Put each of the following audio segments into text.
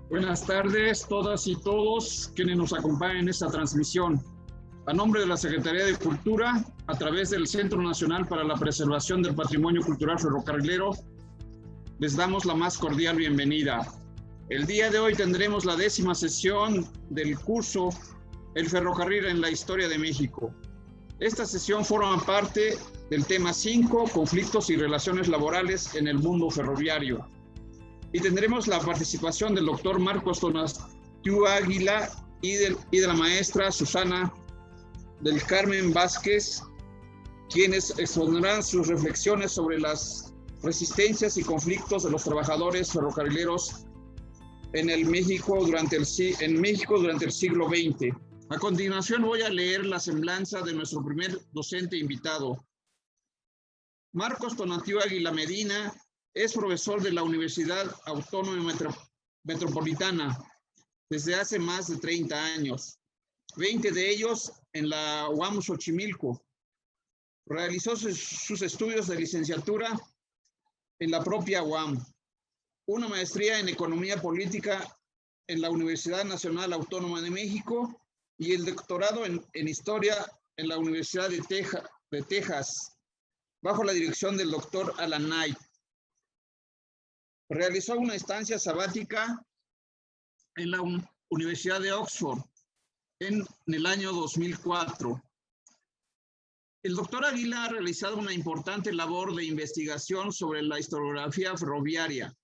Buenas tardes, todas y todos quienes nos acompañan en esta transmisión. A nombre de la Secretaría de Cultura, a través del Centro Nacional para la Preservación del Patrimonio Cultural Ferrocarrilero, les damos la más cordial bienvenida. El día de hoy tendremos la 10ª sesión del curso El ferrocarril en la historia de México. Esta sesión forma parte del tema 5, conflictos y relaciones laborales en el mundo ferroviario. Y tendremos la participación del doctor Marcos Tonatiuh Águila y de la maestra Susana del Carmen Vázquez, quienes expondrán sus reflexiones sobre las resistencias y conflictos de los trabajadores ferrocarrileros en México durante el siglo XX. A continuación voy a leer la semblanza de nuestro primer docente invitado. Marcos Tonatiuh Águila Medina es profesor de la Universidad Autónoma Metropolitana desde hace más de 30 años, 20 de ellos en la UAM Xochimilco. Realizó sus estudios de licenciatura en la propia UAM, una maestría en Economía Política en la Universidad Nacional Autónoma de México y el doctorado en Historia en la Universidad de Texas, bajo la dirección del doctor Alan Knight. Realizó una estancia sabática en la Universidad de Oxford en el año 2004. El doctor Águila ha realizado una importante labor de investigación sobre la historiografía ferroviaria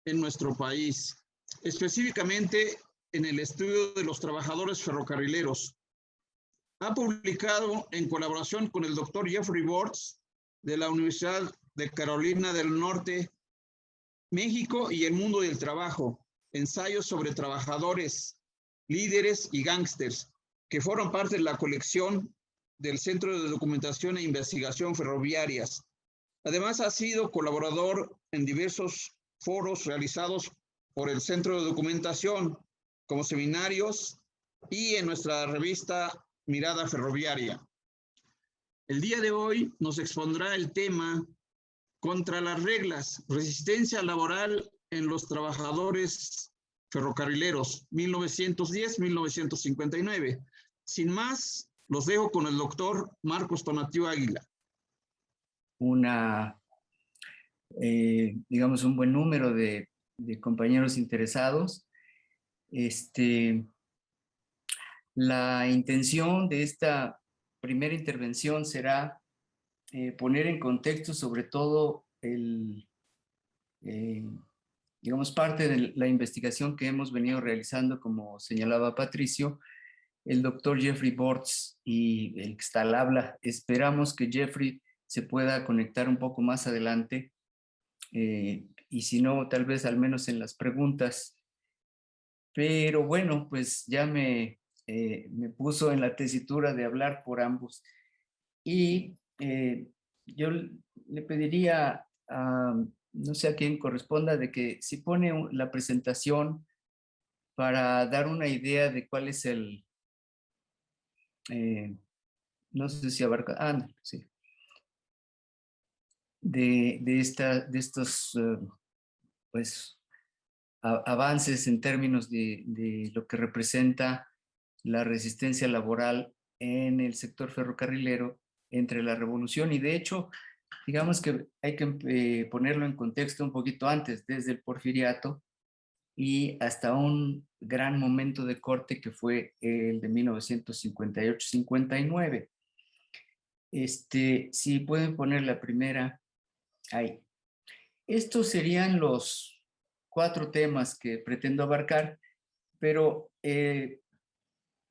en nuestro país, específicamente en el estudio de los trabajadores ferrocarrileros. Ha publicado en colaboración con el doctor Jeffrey Bortz de la Universidad de Carolina del Norte, México y el mundo del trabajo, ensayos sobre trabajadores, líderes y gángsters, que forman parte de la colección del Centro de Documentación e Investigación Ferroviarias. Además, ha sido colaborador en diversos foros realizados por el Centro de Documentación, como seminarios y en nuestra revista Mirada Ferroviaria. El día de hoy nos expondrá el tema Contra las reglas, resistencia laboral en los trabajadores ferrocarrileros, 1910-1959. Sin más, los dejo con el doctor Marcos Tonatiuh Águila. Digamos, un buen número de compañeros interesados. La intención de esta primera intervención será poner en contexto sobre todo digamos, parte de la investigación que hemos venido realizando, como señalaba Patricio, el doctor Jeffrey Bortz y el que está al habla. Esperamos que Jeffrey se pueda conectar un poco más adelante y si no, tal vez al menos en las preguntas. Pero bueno, pues ya me puso en la tesitura de hablar por ambos. Y yo le pediría a, no sé a quién corresponda, de que si pone la presentación para dar una idea de cuál es no sé si abarca, sí, de estos pues avances en términos de lo que representa la resistencia laboral en el sector ferrocarrilero entre la revolución, y de hecho, digamos que hay que ponerlo en contexto un poquito antes, desde el porfiriato y hasta un gran momento de corte que fue el de 1958-59. Si pueden poner la primera ahí. Estos serían los 4 temas que pretendo abarcar, pero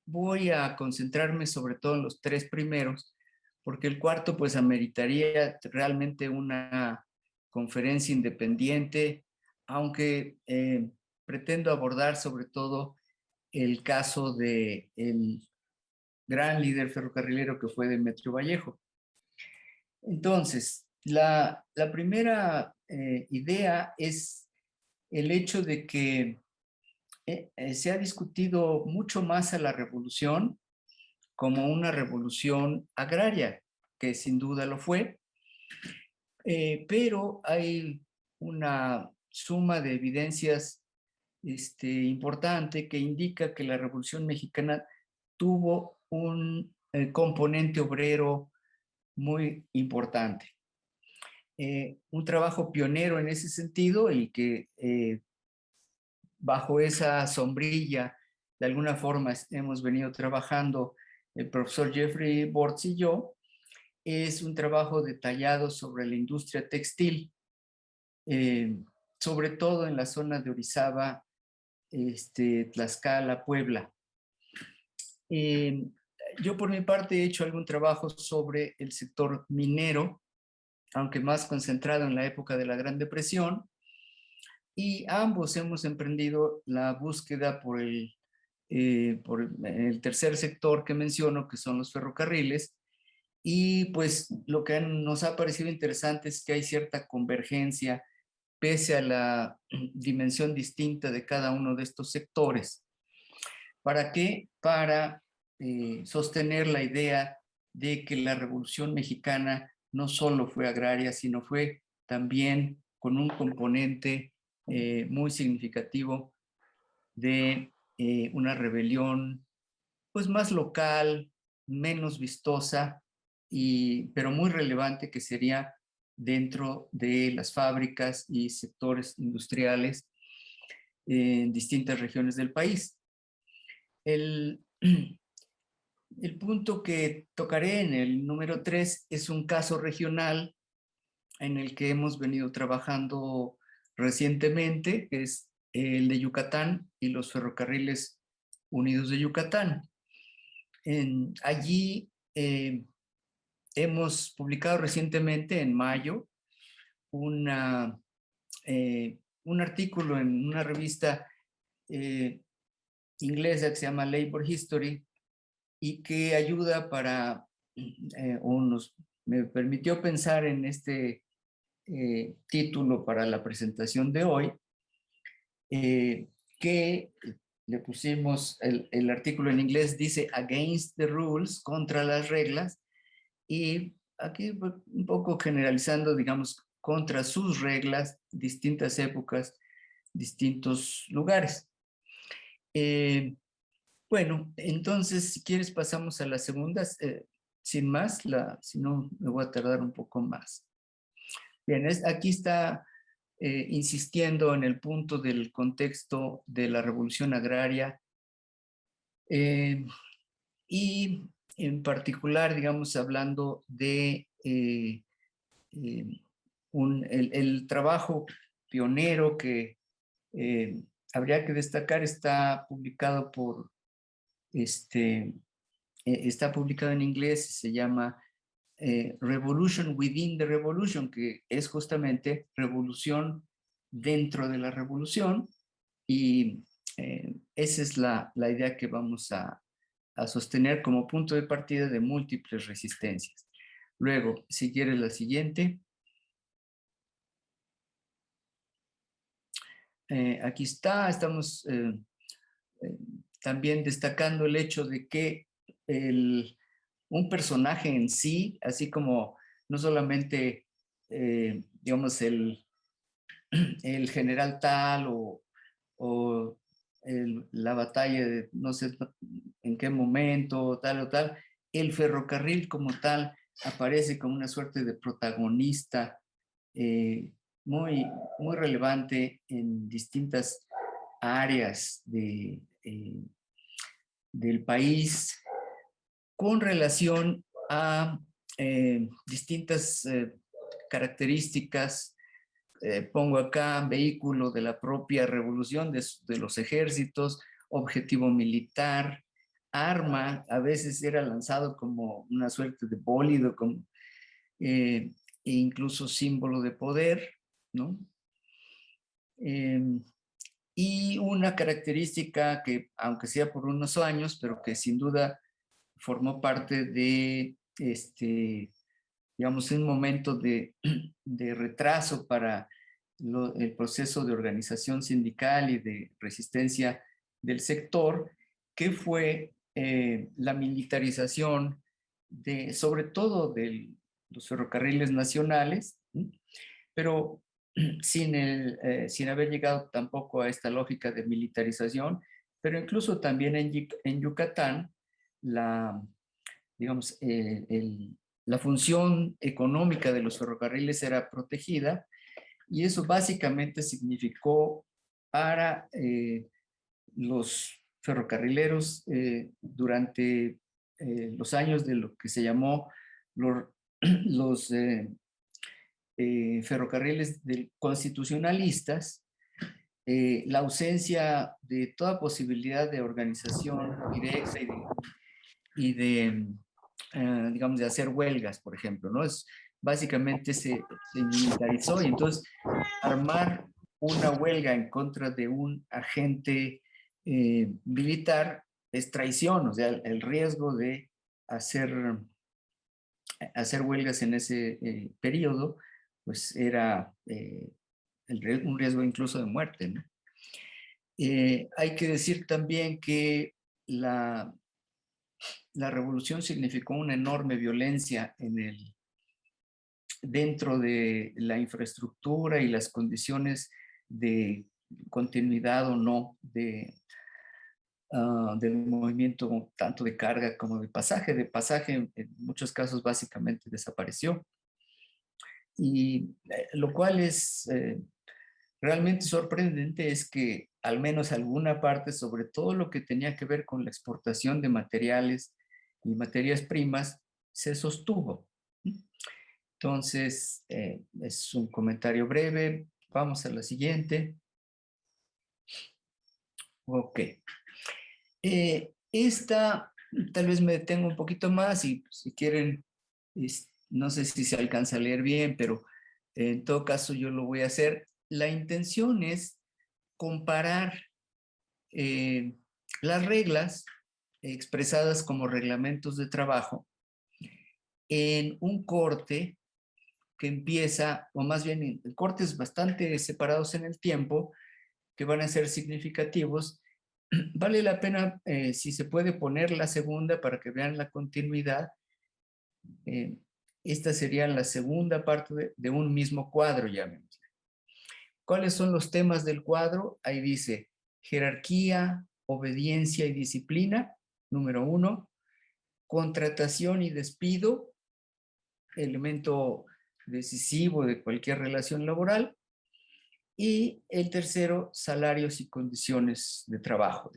voy a concentrarme sobre todo en los 3 primeros, porque el cuarto pues ameritaría realmente una conferencia independiente, aunque pretendo abordar sobre todo el caso del gran líder ferrocarrilero que fue Demetrio Vallejo. Entonces, la primera idea es el hecho de que se ha discutido mucho más a la revolución como una revolución agraria, que sin duda lo fue, pero hay una suma de evidencias importante que indica que la Revolución Mexicana tuvo un componente obrero muy importante. Un trabajo pionero en ese sentido y que bajo esa sombrilla de alguna forma hemos venido trabajando el profesor Jeffrey Bortz y yo, es un trabajo detallado sobre la industria textil, sobre todo en la zona de Orizaba, Tlaxcala, Puebla. Yo por mi parte he hecho algún trabajo sobre el sector minero, aunque más concentrado en la época de la Gran Depresión, y ambos hemos emprendido la búsqueda por el tercer sector que menciono, que son los ferrocarriles, y pues lo que nos ha parecido interesante es que hay cierta convergencia pese a la dimensión distinta de cada uno de estos sectores. ¿Para qué? Para sostener la idea de que la Revolución Mexicana no solo fue agraria, sino fue también con un componente muy significativo de una rebelión pues más local, menos vistosa, pero muy relevante, que sería dentro de las fábricas y sectores industriales en distintas regiones del país. El punto que tocaré en el número 3 es un caso regional en el que hemos venido trabajando recientemente, que es el de Yucatán y los ferrocarriles unidos de Yucatán. Allí hemos publicado recientemente, en mayo, un artículo en una revista inglesa que se llama Labor History y que ayuda para, me permitió pensar en este título para la presentación de hoy, que le pusimos, el artículo en inglés dice Against the Rules, contra las reglas, y aquí un poco generalizando, digamos, contra sus reglas, distintas épocas, distintos lugares. Bueno, entonces, si quieres pasamos a las segundas, sin más, si no me voy a tardar un poco más. Bien, aquí está insistiendo en el punto del contexto de la revolución agraria y en particular, digamos, hablando de el trabajo pionero que habría que destacar. Está publicado está publicado en inglés, se llama Revolution Within the Revolution, que es justamente revolución dentro de la revolución, y esa es la idea que vamos a sostener como punto de partida de múltiples resistencias. Luego, si quieres la siguiente. Aquí estamos también destacando el hecho de que un personaje en sí, así como no solamente, digamos, el general tal o la batalla de no sé en qué momento, tal o tal, el ferrocarril como tal aparece como una suerte de protagonista muy, muy relevante en distintas áreas del país con relación a distintas características. Pongo acá vehículo de la propia revolución, de los ejércitos, objetivo militar, arma, a veces era lanzado como una suerte de bólido, e incluso símbolo de poder, ¿no? Y una característica que, aunque sea por unos años, pero que sin duda formó parte de, digamos, un momento de retraso para el proceso de organización sindical y de resistencia del sector, que fue la militarización sobre todo de los ferrocarriles nacionales, ¿sí? Pero sin haber llegado tampoco a esta lógica de militarización, pero incluso también en Yucatán, digamos, la función económica de los ferrocarriles era protegida, y eso básicamente significó para los ferrocarrileros durante los años de lo que se llamó los ferrocarriles constitucionalistas, la ausencia de toda posibilidad de organización directa digamos, de hacer huelgas, por ejemplo, ¿no? Básicamente se militarizó, y entonces armar una huelga en contra de un agente militar es traición, o sea, el riesgo de hacer huelgas en ese periodo, pues era un riesgo incluso de muerte, ¿no? Hay que decir también que la revolución significó una enorme violencia dentro de la infraestructura y las condiciones de continuidad o no del movimiento, tanto de carga como de pasaje. De pasaje, en muchos casos, básicamente desapareció. Y lo cual es realmente sorprendente es que al menos alguna parte, sobre todo lo que tenía que ver con la exportación de materiales y materias primas, se sostuvo. Entonces, es un comentario breve. Vamos a la siguiente. Ok. Esta, tal vez me detengo un poquito más, y si quieren, no sé si se alcanza a leer bien, pero en todo caso yo lo voy a hacer. La intención es comparar las reglas expresadas como reglamentos de trabajo en un corte que empieza, o más bien en cortes bastante separados en el tiempo, que van a ser significativos. Vale la pena, si se puede, poner la segunda para que vean la continuidad. Esta sería la segunda parte de un mismo cuadro, llamémosle. ¿Cuáles son los temas del cuadro? Ahí dice jerarquía, obediencia y disciplina, número 1. Contratación y despido, elemento decisivo de cualquier relación laboral. Y el tercero, salarios y condiciones de trabajo.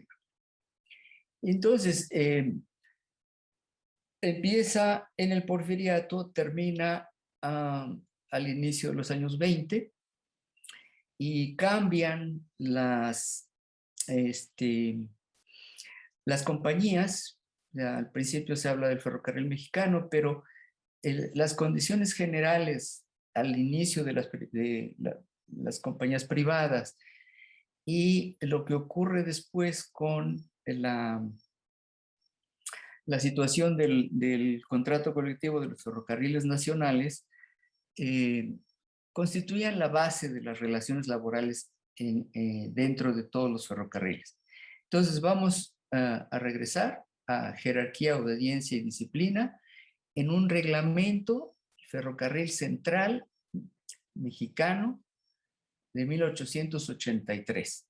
Entonces, empieza en el Porfiriato, termina al inicio de los años 20, y cambian las compañías. Ya al principio se habla del ferrocarril mexicano, pero las condiciones generales al inicio de las compañías privadas, y lo que ocurre después con la situación del contrato colectivo de los ferrocarriles nacionales, constituían la base de las relaciones laborales dentro de todos los ferrocarriles. Entonces vamos a regresar a jerarquía, obediencia y disciplina en un reglamento ferrocarril central mexicano de 1883.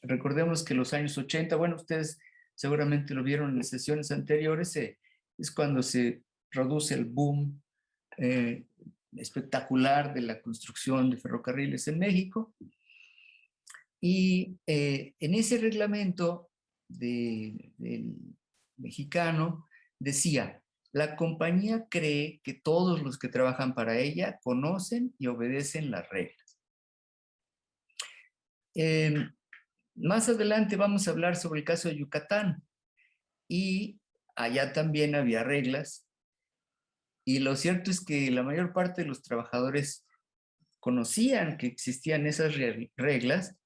Recordemos que los años 80, bueno, ustedes seguramente lo vieron en las sesiones anteriores, es cuando se produce el boom espectacular de la construcción de ferrocarriles en México. Y en ese reglamento del mexicano decía: la compañía cree que todos los que trabajan para ella conocen y obedecen las reglas. Más adelante vamos a hablar sobre el caso de Yucatán, y allá también había reglas, y lo cierto es que la mayor parte de los trabajadores conocían que existían esas reglas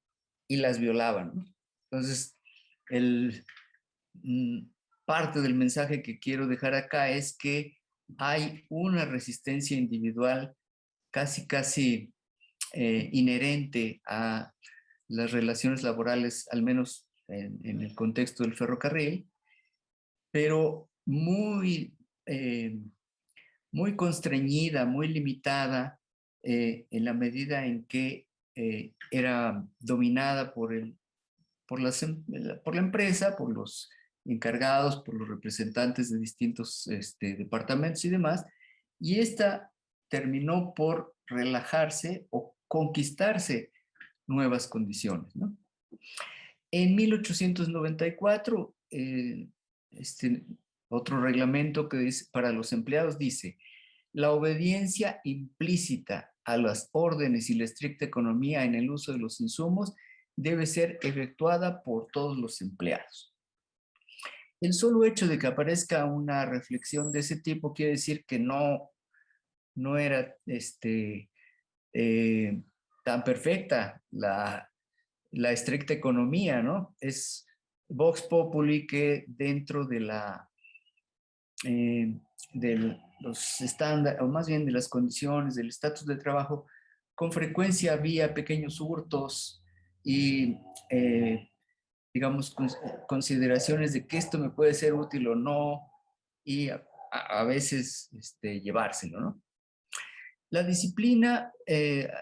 y las violaban, ¿no? Entonces, parte del mensaje que quiero dejar acá es que hay una resistencia individual casi inherente a las relaciones laborales, al menos en el contexto del ferrocarril, pero muy constreñida, muy limitada en la medida en que era dominada por la empresa, por los encargados, por los representantes de distintos departamentos y demás, y esta terminó por relajarse o conquistarse nuevas condiciones, ¿no? En 1894, otro reglamento que dice, para los empleados dice: la obediencia implícita a las órdenes y la estricta economía en el uso de los insumos debe ser efectuada por todos los empleados. El solo hecho de que aparezca una reflexión de ese tipo quiere decir que no era tan perfecta la estricta economía, ¿no? Es Vox Populi que dentro de los estándares, o más bien de las condiciones, del estatus de trabajo, con frecuencia había pequeños hurtos y, digamos, consideraciones de que esto me puede ser útil o no, y a veces llevárselo, ¿no? La disciplina,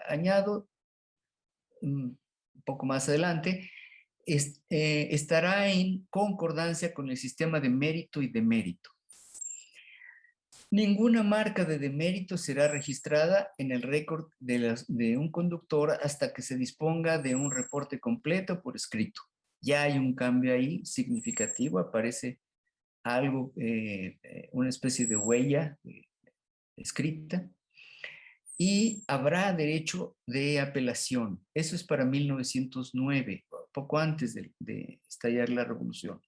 añado un poco más adelante, estará en concordancia con el sistema de mérito y demérito. Ninguna marca de demérito será registrada en el récord de un conductor hasta que se disponga de un reporte completo por escrito. Ya hay un cambio ahí significativo, aparece algo, una especie de huella escrita, y habrá derecho de apelación. Eso es para 1909, poco antes de estallar la revolución.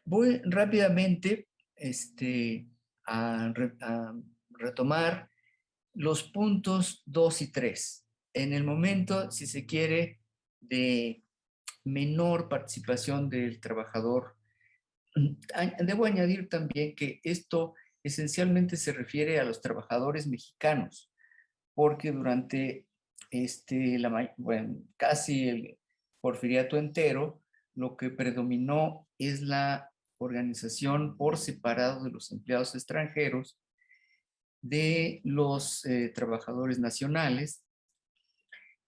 Voy rápidamente a retomar los puntos 2 y 3. En el momento, si se quiere, de menor participación del trabajador, debo añadir también que esto esencialmente se refiere a los trabajadores mexicanos, porque durante casi el porfiriato entero, lo que predominó es la organización por separado de los empleados extranjeros, de los trabajadores nacionales,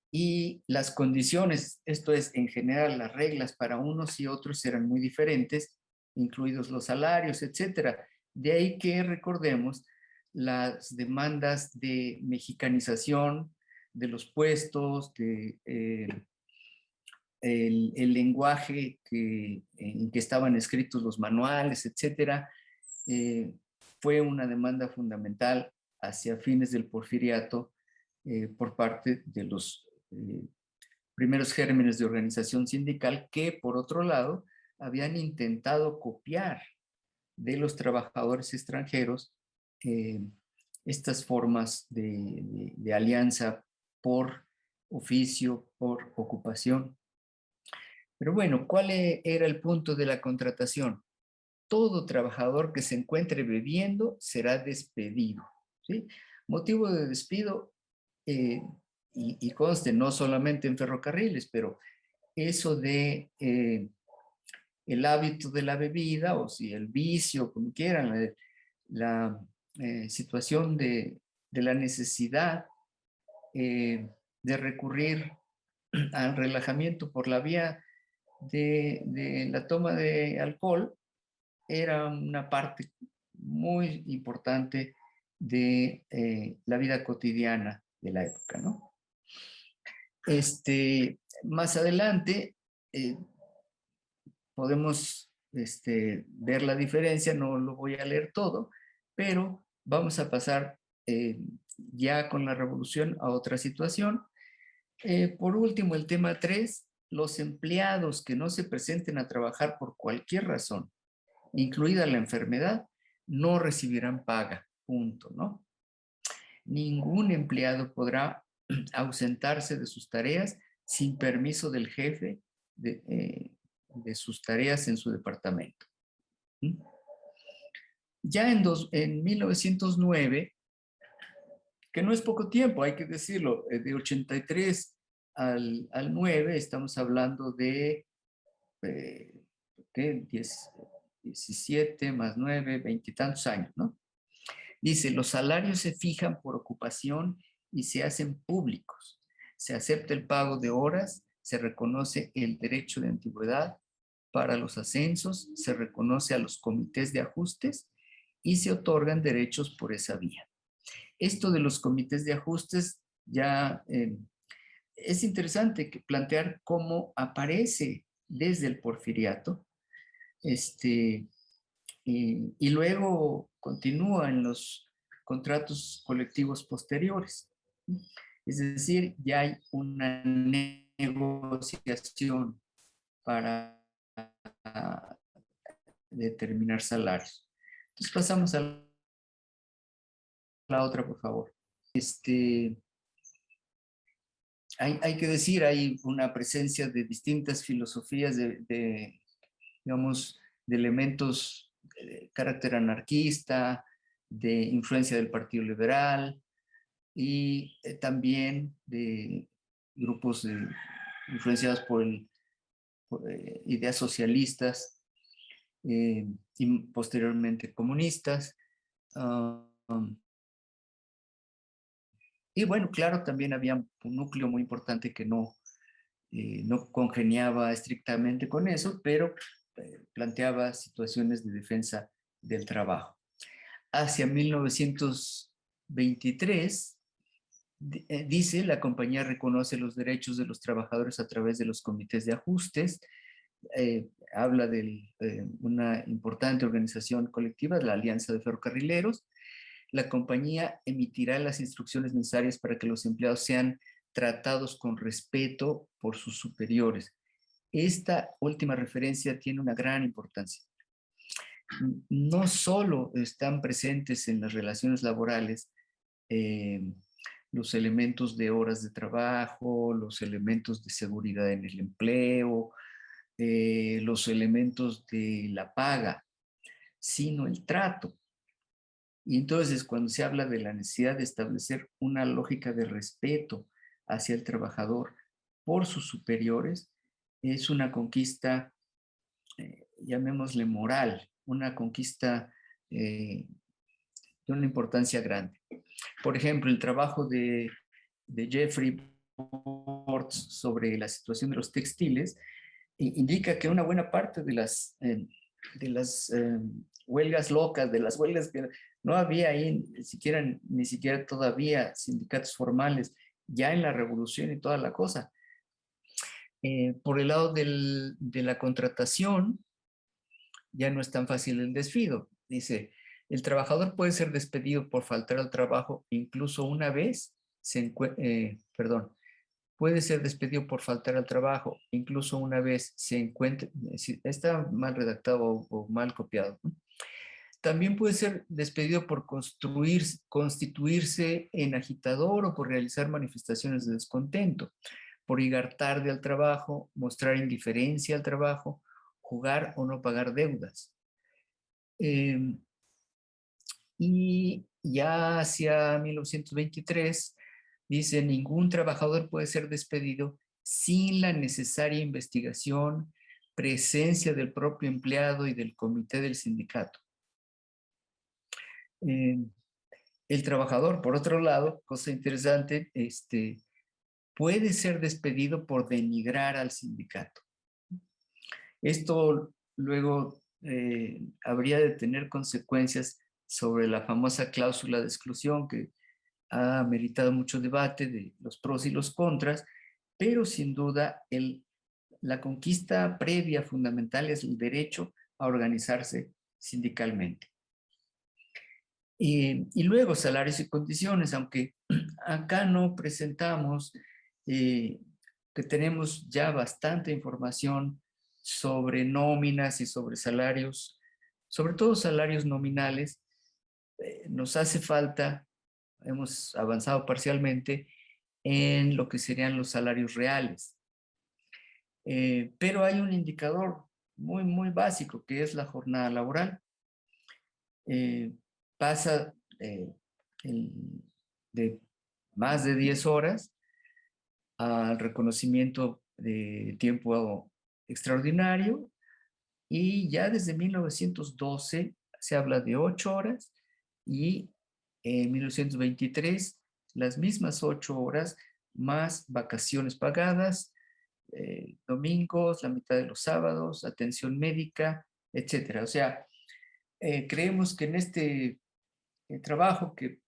y las condiciones, esto es, en general, las reglas para unos y otros eran muy diferentes, incluidos los salarios, etcétera. De ahí que recordemos las demandas de mexicanización de los puestos, el lenguaje en que estaban escritos los manuales, etcétera. Fue una demanda fundamental hacia fines del porfiriato por parte de los primeros gérmenes de organización sindical que, por otro lado, habían intentado copiar de los trabajadores extranjeros estas formas de alianza por oficio, por ocupación. Pero bueno, ¿cuál era el punto de la contratación? Todo trabajador que se encuentre bebiendo será despedido, ¿sí? Motivo de despido, y conste, no solamente en ferrocarriles, pero eso de el hábito de la bebida, o si el vicio, como quieran, la situación de la necesidad de recurrir al relajamiento por la vía de la toma de alcohol, era una parte muy importante de la vida cotidiana de la época, ¿no? Más adelante podemos ver la diferencia, no lo voy a leer todo, pero vamos a pasar ya con la revolución a otra situación. Por último, el tema 3, los empleados que no se presenten a trabajar por cualquier razón, incluida la enfermedad, no recibirán paga, punto, ¿no? Ningún empleado podrá ausentarse de sus tareas sin permiso del jefe de sus tareas en su departamento. Ya en 1909, que no es poco tiempo, hay que decirlo, de 83 al 9, estamos hablando de 17 más 9, 20 y tantos años, ¿no? Dice, los salarios se fijan por ocupación y se hacen públicos. Se acepta el pago de horas, se reconoce el derecho de antigüedad para los ascensos, se reconoce a los comités de ajustes y se otorgan derechos por esa vía. Esto de los comités de ajustes ya es interesante que plantear cómo aparece desde el porfiriato, y luego continúa en los contratos colectivos posteriores. Es decir, ya hay una negociación para determinar salarios. Entonces pasamos a la otra, por favor. Hay que decir, hay una presencia de distintas filosofías digamos, de elementos de carácter anarquista, de influencia del Partido Liberal y también de grupos influenciados por ideas socialistas y posteriormente comunistas. Y bueno, claro, también había un núcleo muy importante que no congeniaba estrictamente con eso, pero planteaba situaciones de defensa del trabajo. Hacia 1923, dice, la compañía reconoce los derechos de los trabajadores a través de los comités de ajustes. Habla de una importante organización colectiva, la Alianza de Ferrocarrileros. La compañía emitirá las instrucciones necesarias para que los empleados sean tratados con respeto por sus superiores. Esta última referencia tiene una gran importancia. No solo están presentes en las relaciones laborales los elementos de horas de trabajo, los elementos de seguridad en el empleo, los elementos de la paga, sino el trato. Y entonces, cuando se habla de la necesidad de establecer una lógica de respeto hacia el trabajador por sus superiores, es una conquista, llamémosle moral, una conquista de una importancia grande. Por ejemplo, el trabajo de Jeffrey Bortz sobre la situación de los textiles indica que una buena parte de las huelgas locas, de las huelgas que no había ahí ni siquiera todavía sindicatos formales, ya en la revolución y toda la cosa. Por el lado de la contratación, ya no es tan fácil el despido. Dice, el trabajador puede ser despedido por faltar al trabajo incluso una vez puede ser despedido por faltar al trabajo, incluso una vez se encuentre, está mal redactado o mal copiado, ¿no? También puede ser despedido por constituirse en agitador o por realizar manifestaciones de descontento, por llegar tarde al trabajo, mostrar indiferencia al trabajo, jugar o no pagar deudas. Y ya hacia 1923 dice, ningún trabajador puede ser despedido sin la necesaria investigación, presencia del propio empleado y del comité del sindicato. El trabajador, por otro lado, cosa interesante, puede ser despedido por denigrar al sindicato. Esto luego habría de tener consecuencias sobre la famosa cláusula de exclusión que ha meritado mucho debate de los pros y los contras, pero sin duda la conquista previa fundamental es el derecho a organizarse sindicalmente. Y luego salarios y condiciones, aunque acá no presentamos que tenemos ya bastante información sobre nóminas y sobre salarios, sobre todo salarios nominales, nos hace falta, hemos avanzado parcialmente en lo que serían los salarios reales. Pero hay un indicador muy, muy básico que es la jornada laboral. Pasa de más de 10 horas al reconocimiento de tiempo extraordinario y ya desde 1912 se habla de 8 horas y En 1923, las mismas 8 horas más vacaciones pagadas, domingos, la mitad de los sábados, atención médica, etcétera. O sea, creemos que en este trabajo que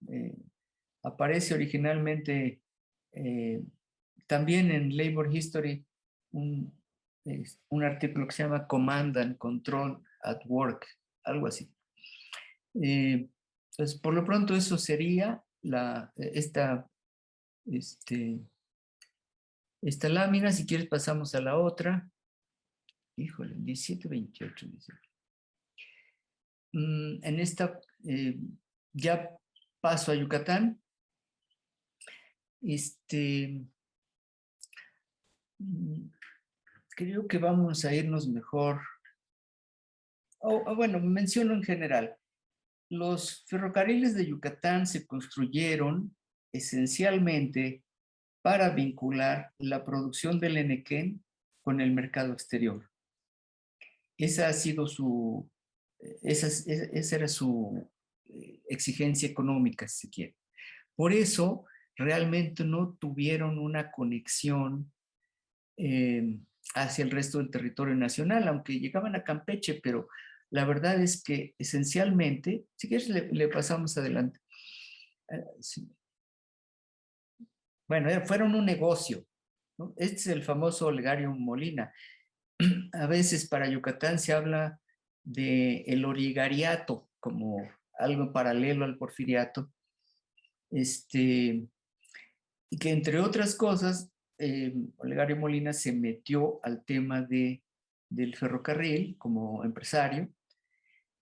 aparece originalmente también en Labor History, un artículo que se llama Command and Control at Work, algo así. Pues por lo pronto eso sería esta lámina. Si quieres pasamos a la otra. Híjole, 1728 dice. En esta ya paso a Yucatán. Creo que vamos a irnos mejor. Bueno, menciono en general. Los ferrocarriles de Yucatán se construyeron esencialmente para vincular la producción del enequén con el mercado exterior. Esa ha sido esa era su exigencia económica, si se quiere. Por eso, realmente no tuvieron una conexión hacia el resto del territorio nacional, aunque llegaban a Campeche, pero la verdad es que esencialmente, si quieres le pasamos adelante. Sí. Bueno, fueron un negocio, ¿no? Este es el famoso Olegario Molina. A veces para Yucatán se habla del oligariato como algo paralelo al porfiriato, y que entre otras cosas, Olegario Molina se metió al tema del ferrocarril como empresario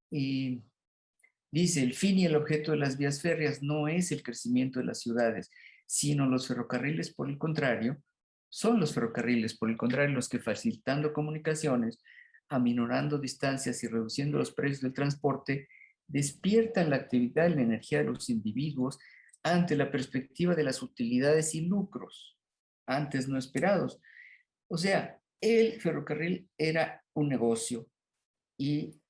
y dice: el fin y el objeto de las vías férreas no es el crecimiento de las ciudades, sino los ferrocarriles, por el contrario, son los ferrocarriles, por el contrario, los que, facilitando comunicaciones, aminorando distancias y reduciendo los precios del transporte, despiertan la actividad y la energía de los individuos ante la perspectiva de las utilidades y lucros antes no esperados. O sea, el ferrocarril era un negocio y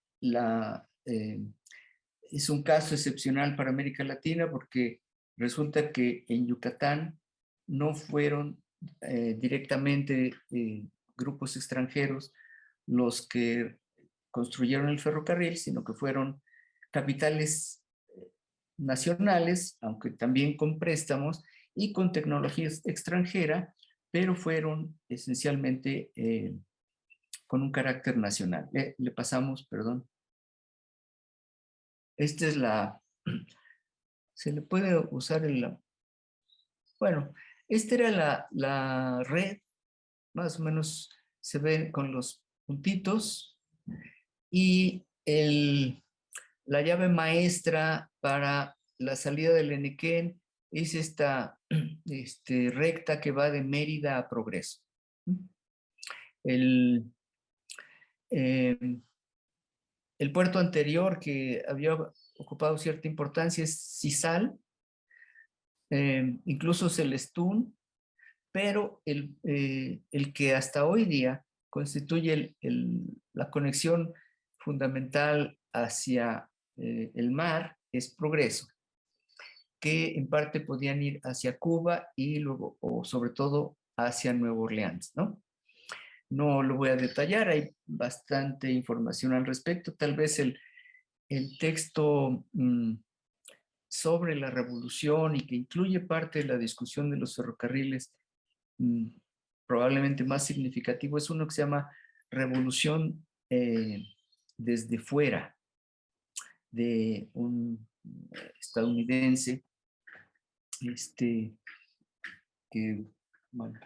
es un caso excepcional para América Latina porque resulta que en Yucatán no fueron directamente grupos extranjeros los que construyeron el ferrocarril, sino que fueron capitales nacionales, aunque también con préstamos y con tecnología extranjera, pero fueron esencialmente con un carácter nacional. Le pasamos, perdón. Esta es se le puede usar bueno, esta era la red, más o menos se ve con los puntitos, y la llave maestra para la salida del Enequén es esta recta que va de Mérida a Progreso. El puerto anterior que había ocupado cierta importancia es Cizal, incluso Celestún, pero el que hasta hoy día constituye la conexión fundamental hacia el mar es Progreso, que en parte podían ir hacia Cuba y luego, o sobre todo, hacia Nueva Orleans, ¿no? No lo voy a detallar, hay bastante información al respecto. Tal vez el texto sobre la revolución y que incluye parte de la discusión de los ferrocarriles probablemente más significativo es uno que se llama Revolución desde fuera, de un estadounidense que, bueno,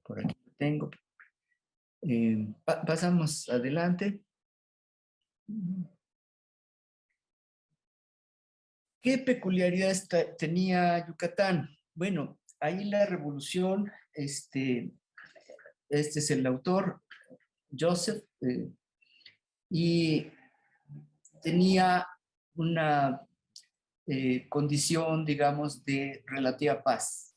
por aquí lo tengo. Pasamos adelante. ¿Qué peculiaridades tenía Yucatán? Bueno, ahí la revolución, este es el autor, Joseph, y tenía una condición, digamos, de relativa paz.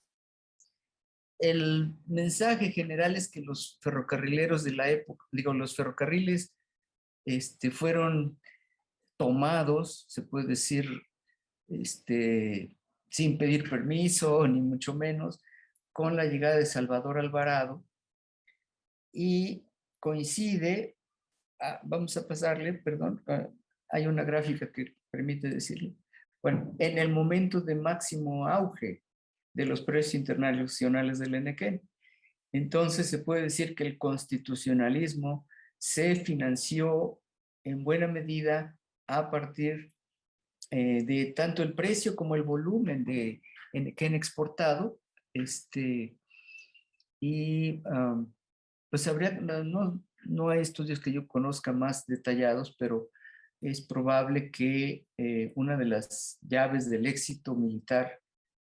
El mensaje general es que los ferrocarrileros de la época, los ferrocarriles fueron tomados, se puede decir, sin pedir permiso, ni mucho menos, con la llegada de Salvador Alvarado, y coincide, vamos a pasarle, perdón, hay una gráfica que permite decirlo, bueno, en el momento de máximo auge de los precios internacionales del Enequén. Entonces se puede decir que el constitucionalismo se financió en buena medida a partir de tanto el precio como el volumen de Enequén exportado, y pues habría, no hay estudios que yo conozca más detallados, pero es probable que una de las llaves del éxito militar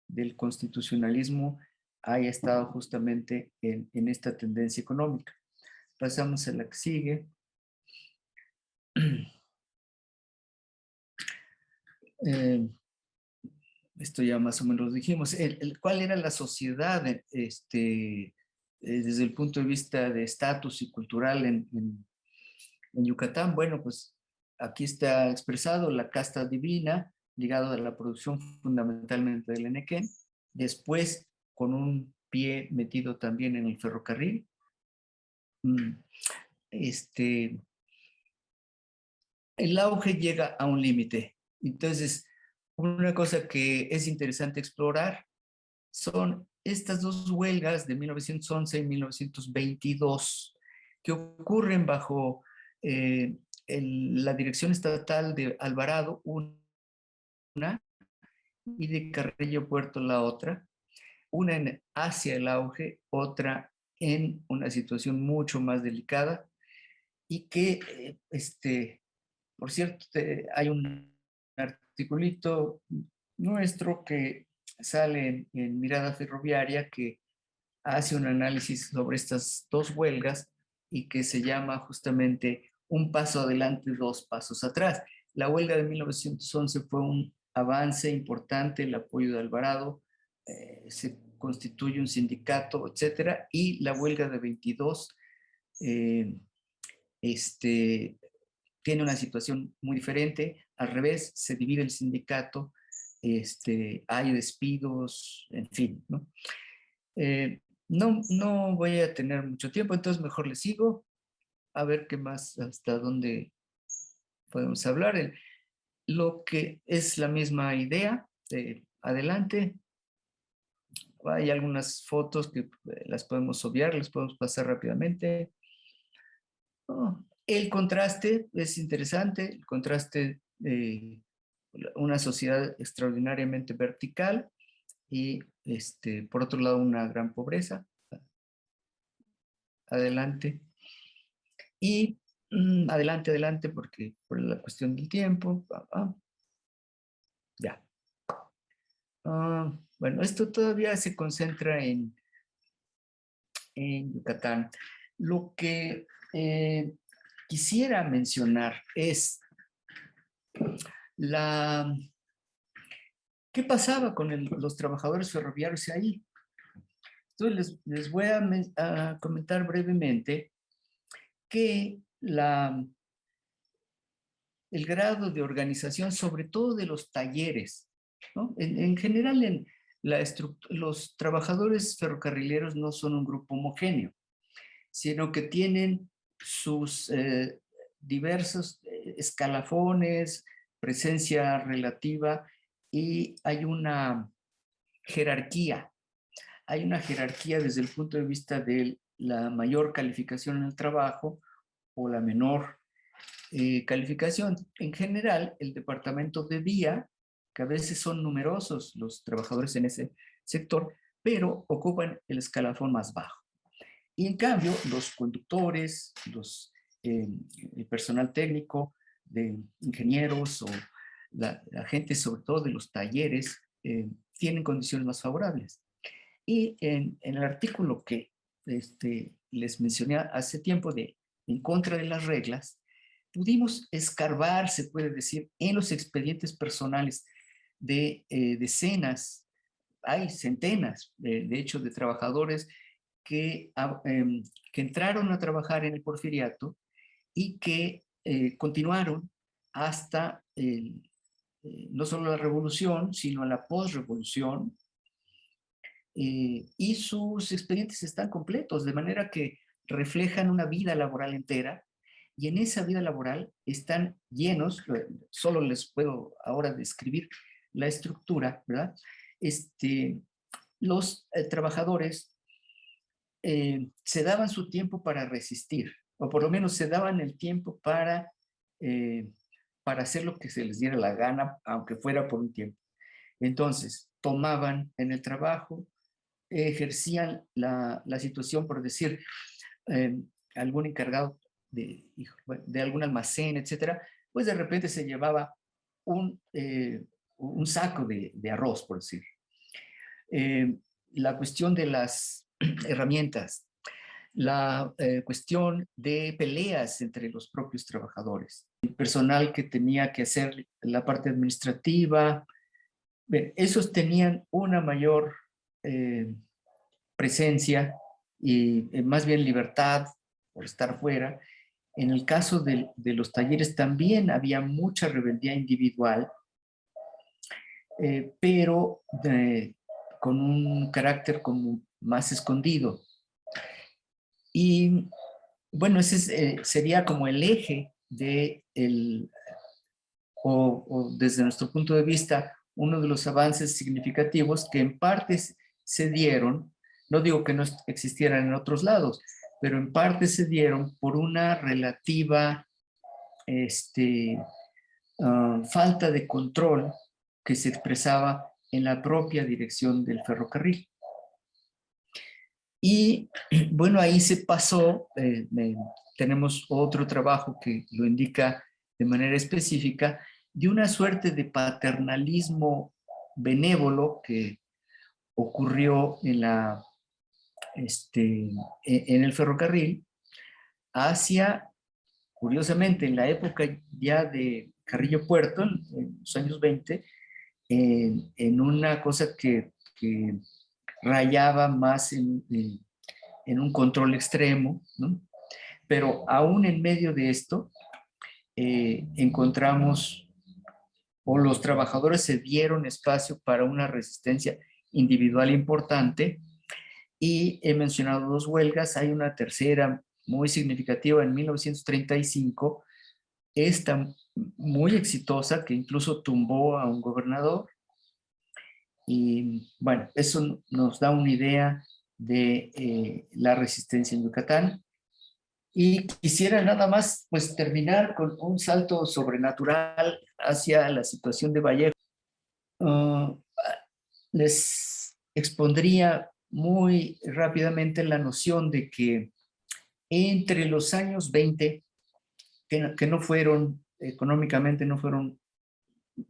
del constitucionalismo haya estado justamente en esta tendencia económica. Pasamos a la que sigue. Esto ya más o menos lo dijimos. ¿Cuál era la sociedad desde el punto de vista de estatus y cultural en Yucatán? Bueno, pues aquí está expresado la casta divina, ligado a la producción fundamentalmente del Enequén, después con un pie metido también en el ferrocarril. El auge llega a un límite. Entonces, una cosa que es interesante explorar son estas dos huelgas de 1911 y 1922 que ocurren bajo la dirección estatal de Alvarado, una, y de Carrillo Puerto la otra, una hacia el auge, otra en una situación mucho más delicada, y que, por cierto, hay un articulito nuestro que sale en Mirada Ferroviaria que hace un análisis sobre estas dos huelgas y que se llama justamente un paso adelante, dos pasos atrás. La huelga de 1911 fue un avance importante, el apoyo de Alvarado, se constituye un sindicato, etcétera, y la huelga de 22 tiene una situación muy diferente. Al revés, se divide el sindicato, hay despidos, en fin, ¿no? No voy a tener mucho tiempo, entonces mejor le sigo a ver qué más, hasta dónde podemos hablar. Lo que es la misma idea, adelante. Hay algunas fotos que las podemos obviar, las podemos pasar rápidamente. El contraste es interesante, el contraste de una sociedad extraordinariamente vertical y, por otro lado, una gran pobreza. Adelante. Y adelante, porque por la cuestión del tiempo. Ya. Bueno, esto todavía se concentra en Yucatán. Lo que quisiera mencionar es ¿qué pasaba con los trabajadores ferroviarios ahí? Entonces les voy a comentar brevemente que el grado de organización, sobre todo de los talleres, ¿no? En general, los trabajadores ferrocarrileros no son un grupo homogéneo, sino que tienen sus diversos escalafones, presencia relativa, y hay una jerarquía. Hay una jerarquía desde el punto de vista de la mayor calificación en el trabajo o la menor calificación. En general, el departamento de día, que a veces son numerosos los trabajadores en ese sector, pero ocupan el escalafón más bajo. Y en cambio, los conductores, el personal técnico de ingenieros o la gente, sobre todo de los talleres, tienen condiciones más favorables. Y en el artículo que les mencioné hace tiempo en contra de las reglas, pudimos escarbar, se puede decir, en los expedientes personales de decenas, hay centenas, de hecho, de trabajadores que entraron a trabajar en el Porfiriato y que continuaron hasta no solo a la revolución, sino a la posrevolución, y sus expedientes están completos, de manera que reflejan una vida laboral entera, y en esa vida laboral están llenos, solo les puedo ahora describir la estructura, ¿verdad? Los trabajadores se daban su tiempo para resistir, o por lo menos se daban el tiempo para hacer lo que se les diera la gana, aunque fuera por un tiempo. Entonces, tomaban en el trabajo, ejercían la situación, por decir, algún encargado de algún almacén, etcétera, pues de repente se llevaba un saco de arroz, por decir. La cuestión de las herramientas, la cuestión de peleas entre los propios trabajadores, el personal que tenía que hacer la parte administrativa, esos tenían una mayor presencia y más bien libertad por estar fuera. En el caso de los talleres también había mucha rebeldía individual, pero con un carácter como más escondido. Y bueno, ese sería como el eje o desde nuestro punto de vista, uno de los avances significativos que en parte se dieron, no digo que no existieran en otros lados, pero en parte se dieron por una relativa falta de control que se expresaba en la propia dirección del ferrocarril. Y bueno, ahí se pasó, tenemos otro trabajo que lo indica de manera específica, de una suerte de paternalismo benévolo que ocurrió en el ferrocarril hacia, curiosamente, en la época ya de Carrillo Puerto, en los años 20, en una cosa que rayaba más en un control extremo, ¿no? Pero aún en medio de esto, encontramos, o los trabajadores se dieron espacio para una resistencia individual importante, y he mencionado 2 huelgas, hay una tercera muy significativa en 1935, esta muy exitosa, que incluso tumbó a un gobernador. Y bueno, eso nos da una idea de la resistencia en Yucatán. Y quisiera nada más pues terminar con un salto sobrenatural hacia la situación de Vallejo. Les expondría muy rápidamente la noción de que entre los años 20, que no fueron, económicamente no fueron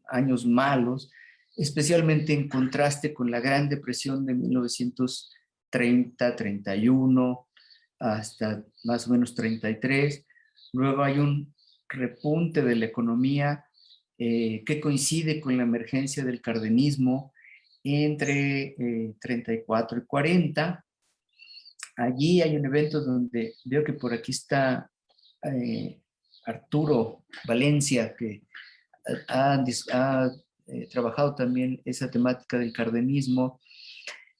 años malos, especialmente en contraste con la Gran Depresión de 1930, 31, hasta más o menos 33. Luego hay un repunte de la economía que coincide con la emergencia del cardenismo entre 34 y 40. Allí hay un evento donde veo que por aquí está Arturo Valencia, que ha trabajado también esa temática del cardenismo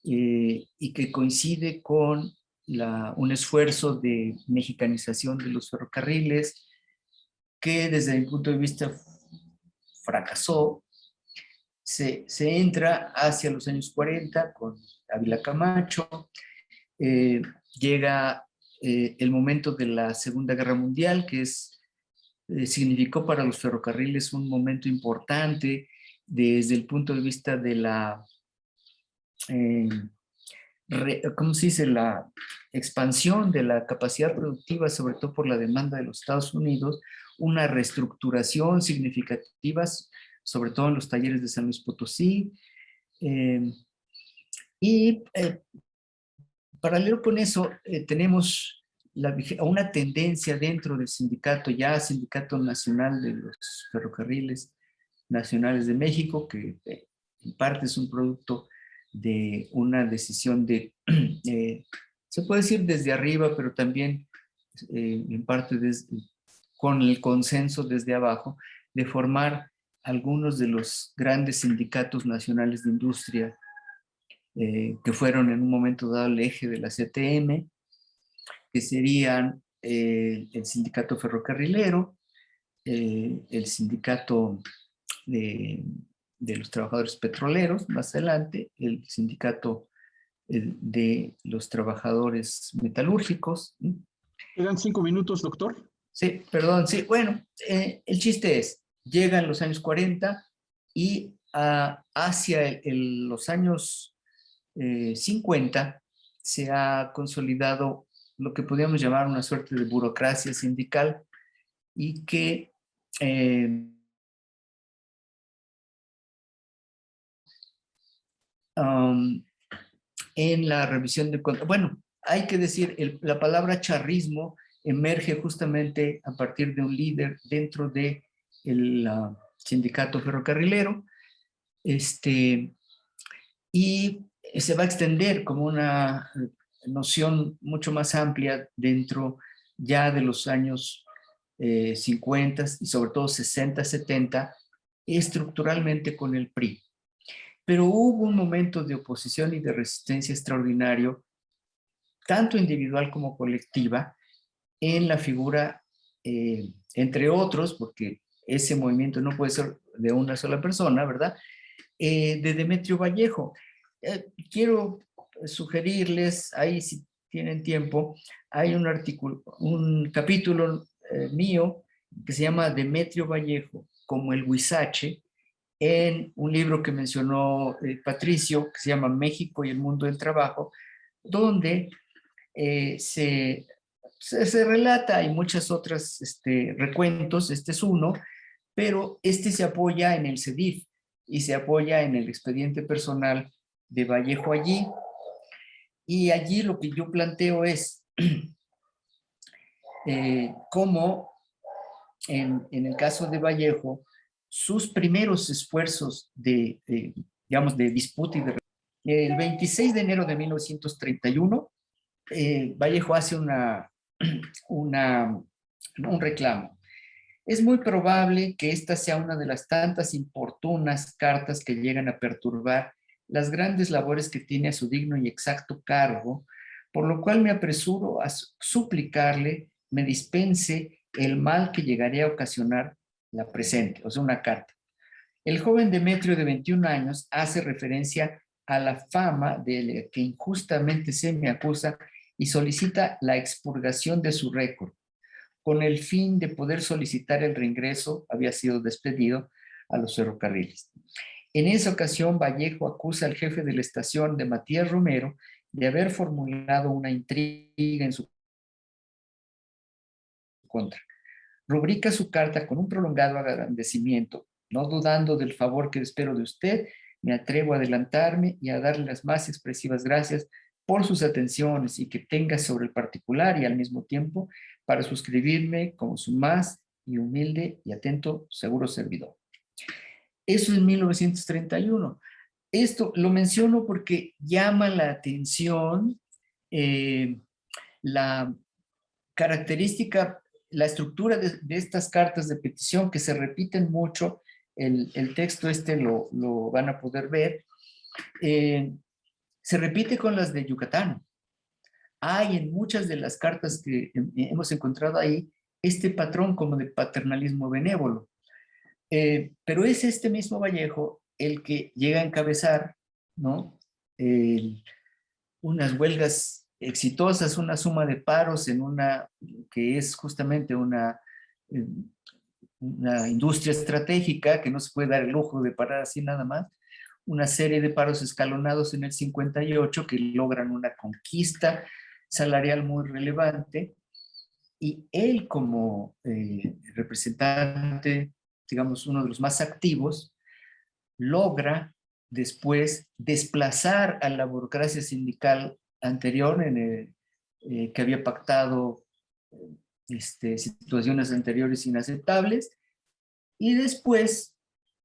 y que coincide con un esfuerzo de mexicanización de los ferrocarriles que desde mi punto de vista fracasó. Se entra hacia los años 40 con Ávila Camacho, llega el momento de la Segunda Guerra Mundial, que significó para los ferrocarriles un momento importante desde el punto de vista de la, ¿cómo se dice?, la expansión de la capacidad productiva, sobre todo por la demanda de los Estados Unidos, una reestructuración significativa, sobre todo en los talleres de San Luis Potosí, y paralelo con eso tenemos una tendencia dentro del sindicato, ya Sindicato Nacional de los Ferrocarriles Nacionales de México, que en parte es un producto de una decisión se puede decir desde arriba, pero también en parte con el consenso desde abajo, de formar algunos de los grandes sindicatos nacionales de industria que fueron en un momento dado el eje de la CTM, que serían el sindicato ferrocarrilero, el sindicato de los trabajadores petroleros, más adelante, el sindicato de los trabajadores metalúrgicos. Quedan 5 minutos, doctor. Sí, perdón, sí, bueno, el chiste es, llegan los años 40 y hacia los años 50 se ha consolidado lo que podríamos llamar una suerte de burocracia sindical y que en la revisión de... Bueno, hay que decir, la palabra charrismo emerge justamente a partir de un líder dentro del sindicato ferrocarrilero, y se va a extender como una noción mucho más amplia dentro ya de los años 50 y sobre todo 60, 70, estructuralmente con el PRI. Pero hubo un momento de oposición y de resistencia extraordinario, tanto individual como colectiva, en la figura, entre otros, porque ese movimiento no puede ser de una sola persona, ¿verdad? De Demetrio Vallejo. Quiero sugerirles, ahí si tienen tiempo, hay un artículo, un capítulo mío que se llama Demetrio Vallejo como el Huizache, en un libro que mencionó Patricio, que se llama México y el mundo del trabajo, donde se relata, hay muchas otras recuentos, este es uno, pero este se apoya en el CEDIF y se apoya en el expediente personal de Vallejo allí, y allí lo que yo planteo es cómo en el caso de Vallejo, sus primeros esfuerzos digamos, de disputa y de... El 26 de enero de 1931, Vallejo hace un reclamo. Es muy probable que esta sea una de las tantas importunas cartas que llegan a perturbar las grandes labores que tiene a su digno y exacto cargo, por lo cual me apresuro a suplicarle me dispense el mal que llegaría a ocasionar la presente, o sea, una carta. El joven Demetrio de 21 años hace referencia a la fama de la que injustamente se me acusa y solicita la expurgación de su récord, con el fin de poder solicitar el reingreso, había sido despedido, a los ferrocarriles. En esa ocasión, Vallejo acusa al jefe de la estación de Matías Romero de haber formulado una intriga en su contra. Rubrica su carta con un prolongado agradecimiento. No dudando del favor que espero de usted, me atrevo a adelantarme y a darle las más expresivas gracias por sus atenciones y que tenga sobre el particular y al mismo tiempo para suscribirme como su más y humilde y atento seguro servidor. Eso es 1931. Esto lo menciono porque llama la atención la característica, la estructura de estas cartas de petición que se repiten mucho. El texto lo van a poder ver. Se repite con las de Yucatán. Hay en muchas de las cartas que hemos encontrado ahí este patrón como de paternalismo benévolo. Pero es este mismo Vallejo el que llega a encabezar, ¿no? Unas huelgas exitosas, una suma de paros en que es justamente una industria estratégica que no se puede dar el lujo de parar así nada más, una serie de paros escalonados en el 58 que logran una conquista salarial muy relevante, y él como representante, digamos, uno de los más activos, logra después desplazar a la burocracia sindical anterior que había pactado situaciones anteriores inaceptables, y después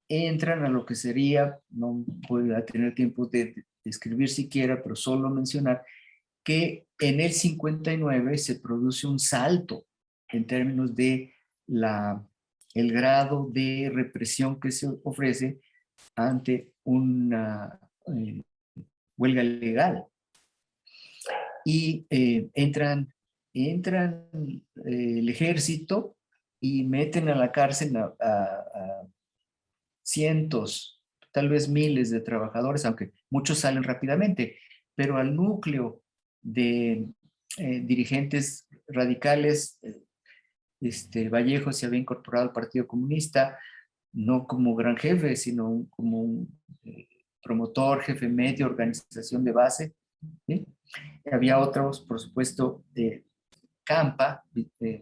entran a lo que sería, no voy a tener tiempo de escribir siquiera, pero solo mencionar que en el 59 se produce un salto en términos de la el grado de represión que se ofrece ante una huelga legal. Y entran el ejército y meten a la cárcel a cientos, tal vez miles de trabajadores, aunque muchos salen rápidamente, pero al núcleo de dirigentes radicales, Vallejo se había incorporado al Partido Comunista, no como gran jefe, sino como un promotor, jefe medio, organización de base, ¿sí? Había otros, por supuesto, Campa,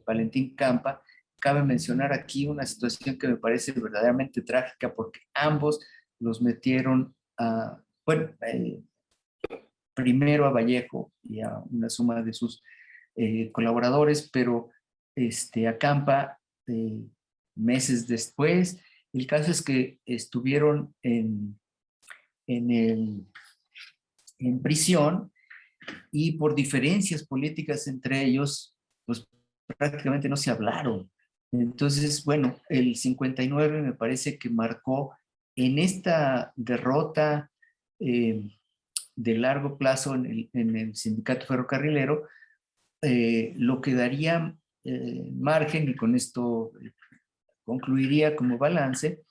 Valentín Campa. Cabe mencionar aquí una situación que me parece verdaderamente trágica porque ambos los metieron primero a Vallejo y a una suma de sus colaboradores, pero a Campa meses después. El caso es que estuvieron en prisión y por diferencias políticas entre ellos, pues prácticamente no se hablaron. Entonces, bueno, el 59 me parece que marcó en esta derrota de largo plazo en el sindicato ferrocarrilero, lo que daría margen, y con esto concluiría como balance,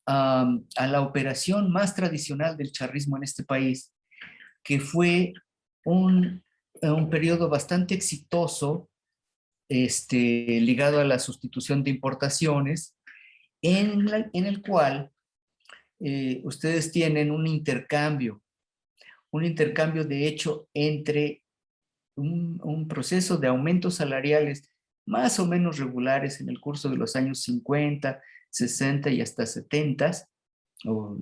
a la operación más tradicional del charrismo en este país, que fue un periodo bastante exitoso ligado a la sustitución de importaciones, en el cual ustedes tienen un intercambio de hecho entre un proceso de aumentos salariales más o menos regulares en el curso de los años 50, 60 y hasta 70, o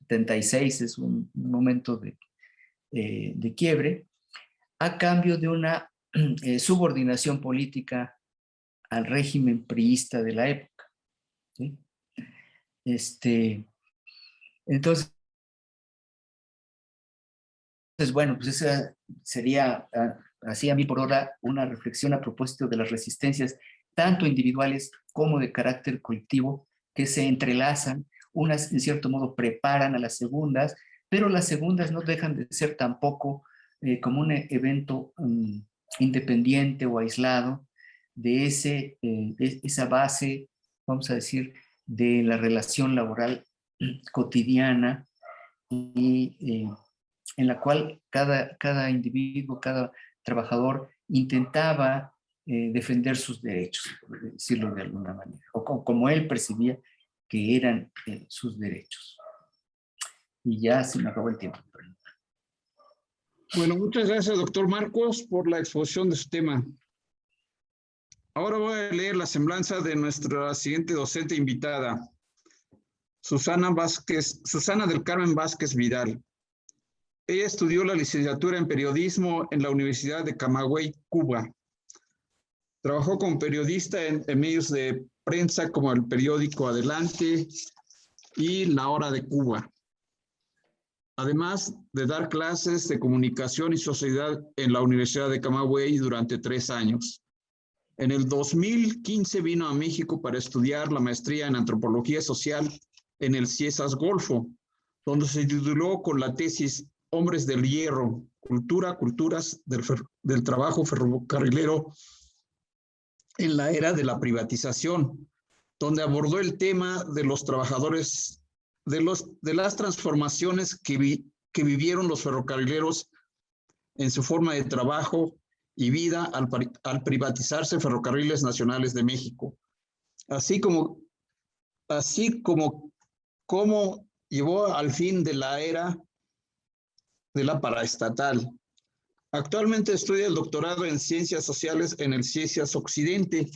76 es un momento de quiebre, a cambio de una subordinación política al régimen priista de la época, ¿sí? Entonces, bueno, pues esa sería, así a mí por ahora, una reflexión a propósito de las resistencias, tanto individuales como de carácter colectivo, que se entrelazan. Unas, en cierto modo, preparan a las segundas, pero las segundas no dejan de ser tampoco como un evento independiente o aislado de esa base, vamos a decir, de la relación laboral cotidiana y en la cual cada individuo, cada trabajador intentaba defender sus derechos, por decirlo de alguna manera, o como él percibía que eran sus derechos. Y ya se me acabó el tiempo. Bueno, muchas gracias, doctor Marcos, por la exposición de su tema. Ahora voy a leer la semblanza de nuestra siguiente docente invitada, Susana del Carmen Vázquez Vidal. Ella estudió la licenciatura en periodismo en la Universidad de Camagüey, Cuba. Trabajó como periodista en medios de prensa como el periódico Adelante y La Hora de Cuba. Además de dar clases de comunicación y sociedad en la Universidad de Camagüey durante 3 años. En el 2015 vino a México para estudiar la maestría en antropología social en el CIESAS Golfo, donde se tituló con la tesis Hombres del Hierro, culturas del trabajo ferrocarrilero en la era de la privatización, donde abordó el tema de los trabajadores, de las transformaciones que vivieron los ferrocarrileros en su forma de trabajo y vida al privatizarse Ferrocarriles Nacionales de México, así como llevó al fin de la era de la paraestatal. Actualmente estudia el doctorado en Ciencias Sociales en el CIESAS Occidente,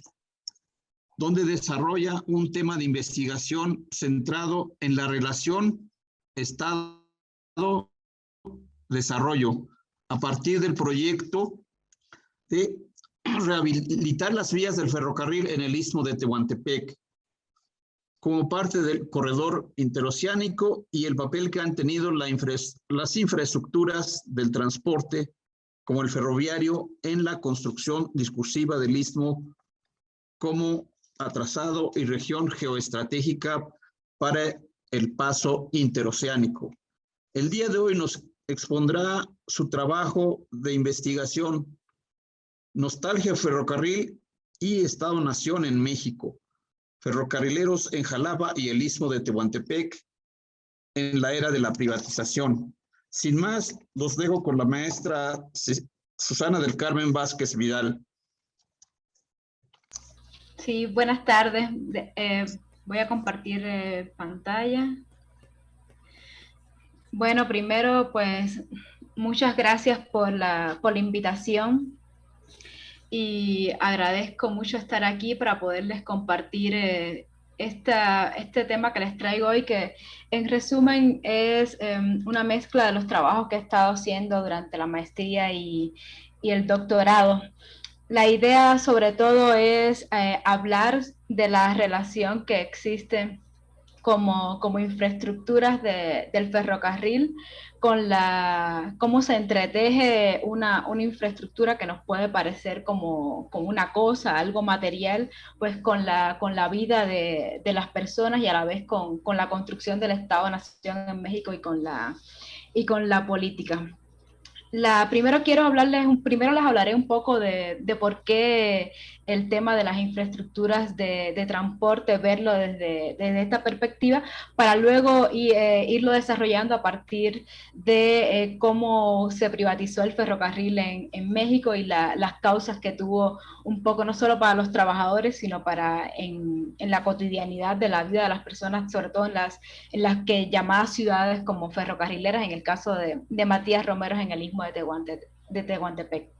donde desarrolla un tema de investigación centrado en la relación Estado-desarrollo, a partir del proyecto de rehabilitar las vías del ferrocarril en el Istmo de Tehuantepec, como parte del corredor interoceánico y el papel que han tenido las infraestructuras del transporte, como el ferroviario, en la construcción discursiva del Istmo como atrasado y región geoestratégica para el paso interoceánico. El día de hoy nos expondrá su trabajo de investigación, Nostalgia Ferrocarril y Estado-Nación en México, ferrocarrileros en Jalapa y el Istmo de Tehuantepec en la era de la privatización. Sin más, los dejo con la maestra Susana del Carmen Vázquez Vidal. Sí, buenas tardes. Voy a compartir pantalla. Bueno, primero, pues, muchas gracias por la invitación y agradezco mucho estar aquí para poderles compartir este tema que les traigo hoy, que en resumen es una mezcla de los trabajos que he estado haciendo durante la maestría y el doctorado. La idea sobre todo es hablar de la relación que existe como infraestructuras del ferrocarril con cómo se entreteje una infraestructura que nos puede parecer como una cosa, algo material, pues con la vida de las personas y a la vez con la construcción del Estado-Nación en México y con la política. Primero les hablaré un poco de por qué el tema de las infraestructuras de transporte, verlo desde esta perspectiva, para luego irlo desarrollando a partir de cómo se privatizó el ferrocarril en México y las causas que tuvo un poco, no solo para los trabajadores, sino en la cotidianidad de la vida de las personas, sobre todo en las que llamadas ciudades como ferrocarrileras, en el caso de Matías Romero en el Istmo de Tehuantepec.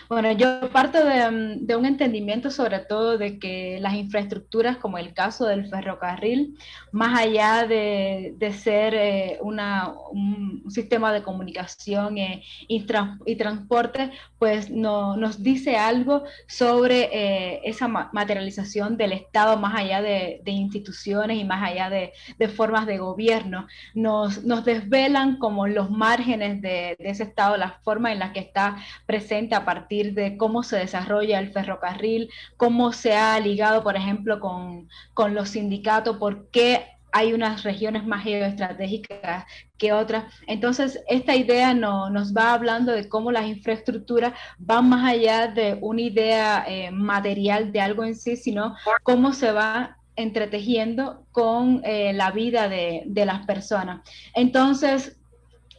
Bueno, yo parto de un entendimiento sobre todo de que las infraestructuras, como el caso del ferrocarril, más allá de ser un sistema de comunicación y transporte, pues nos dice algo sobre esa materialización del Estado más allá de instituciones y más allá de formas de gobierno. Nos desvelan como los márgenes de ese Estado, la forma en la que está presente a partir de cómo se desarrolla el ferrocarril, cómo se ha ligado, por ejemplo, con los sindicatos, por qué hay unas regiones más geoestratégicas que otras. Entonces, esta idea nos va hablando de cómo las infraestructuras van más allá de una idea material de algo en sí, sino cómo se va entretejiendo con la vida de las personas. Entonces,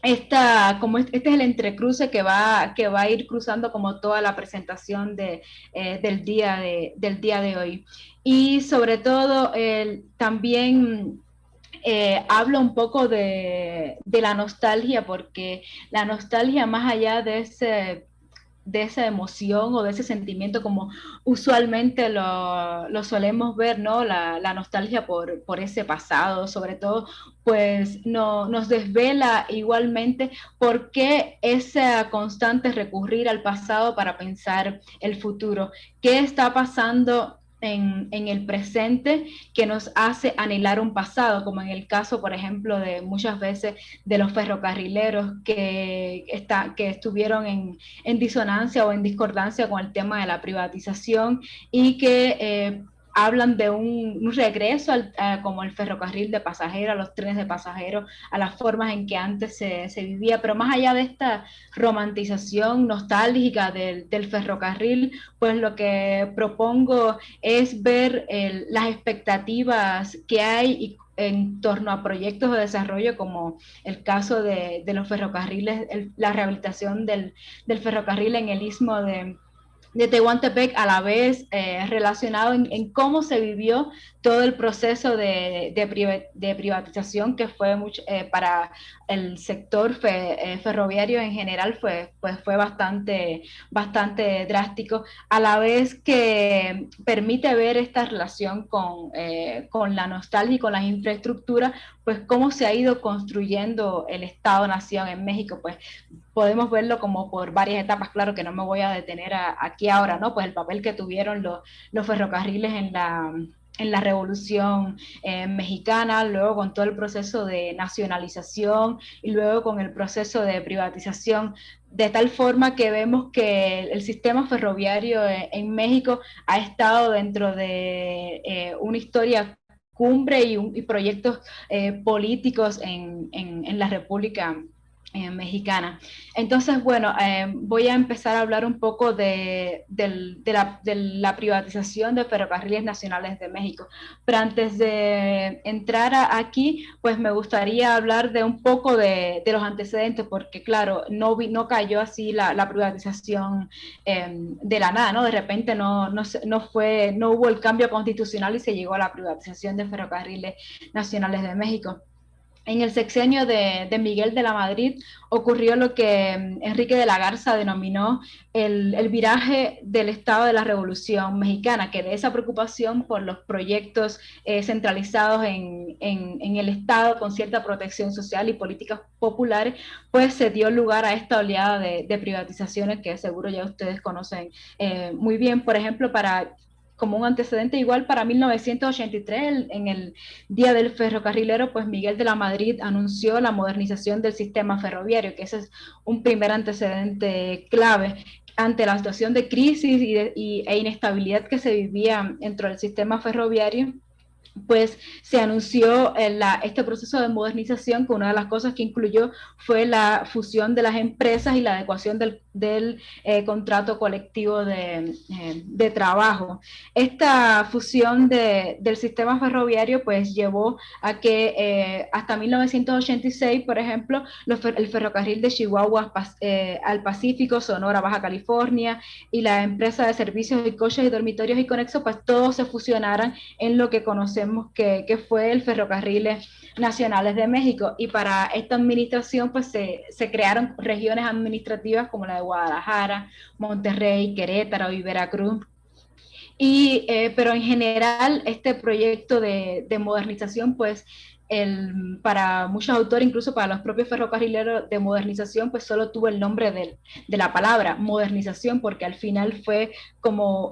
este es el entrecruce que va a ir cruzando como toda la presentación del día de hoy. Y sobre todo, también hablo un poco de la nostalgia, porque la nostalgia, más allá de esa emoción o de ese sentimiento como usualmente lo solemos ver, ¿no? La nostalgia por ese pasado, sobre todo, pues nos desvela igualmente por qué ese constante recurrir al pasado para pensar el futuro. ¿Qué está pasando en el presente que nos hace anhelar un pasado, como en el caso, por ejemplo, de muchas veces de los ferrocarrileros que estuvieron en disonancia o en discordancia con el tema de la privatización y que hablan de un regreso como el ferrocarril de pasajeros, a los trenes de pasajeros, a las formas en que antes se vivía, pero más allá de esta romantización nostálgica del ferrocarril, pues lo que propongo es ver las expectativas que hay en torno a proyectos de desarrollo como el caso de los ferrocarriles, la rehabilitación del ferrocarril en el Istmo de Tehuantepec, a la vez relacionado en cómo se vivió todo el proceso de privatización que fue para el sector ferroviario en general fue bastante drástico, a la vez que permite ver esta relación con la nostalgia y con las infraestructuras, pues cómo se ha ido construyendo el Estado-Nación en México, pues podemos verlo como por varias etapas. Claro que no me voy a detener aquí ahora, ¿no? Pues el papel que tuvieron los ferrocarriles en la Revolución Mexicana, luego con todo el proceso de nacionalización y luego con el proceso de privatización de tal forma que vemos que el sistema ferroviario en México ha estado dentro de una historia cumbre y proyectos políticos en la República mexicana. Entonces, bueno, voy a empezar a hablar un poco de la privatización de Ferrocarriles Nacionales de México. Pero antes de entrar aquí, pues me gustaría hablar de un poco de los antecedentes, porque claro, no cayó así la privatización de la nada, ¿no? De repente no hubo el cambio constitucional y se llegó a la privatización de Ferrocarriles Nacionales de México. En el sexenio de Miguel de la Madrid ocurrió lo que Enrique de la Garza denominó el viraje del Estado de la Revolución Mexicana, que de esa preocupación por los proyectos centralizados en el Estado con cierta protección social y políticas populares, pues se dio lugar a esta oleada de privatizaciones que seguro ya ustedes conocen muy bien. Por ejemplo, como un antecedente igual, para 1983, en el Día del Ferrocarrilero, pues Miguel de la Madrid anunció la modernización del sistema ferroviario, que ese es un primer antecedente clave ante la situación de crisis e inestabilidad que se vivía dentro del sistema ferroviario. Pues se anunció este proceso de modernización, que una de las cosas que incluyó fue la fusión de las empresas y la adecuación del contrato colectivo de trabajo. Esta fusión del sistema ferroviario pues llevó a que hasta 1986, por ejemplo, el ferrocarril de Chihuahua al Pacífico, Sonora, Baja California, y la empresa de servicios y coches y dormitorios y conexos, pues todos se fusionaran en lo que conocemos que fue el Ferrocarriles Nacionales de México. Y para esta administración pues se crearon regiones administrativas como la de Guadalajara, Monterrey, Querétaro y Veracruz. Pero en general este proyecto de modernización pues para muchos autores, incluso para los propios ferrocarrileros, de modernización, pues solo tuvo el nombre de la palabra modernización, porque al final fue como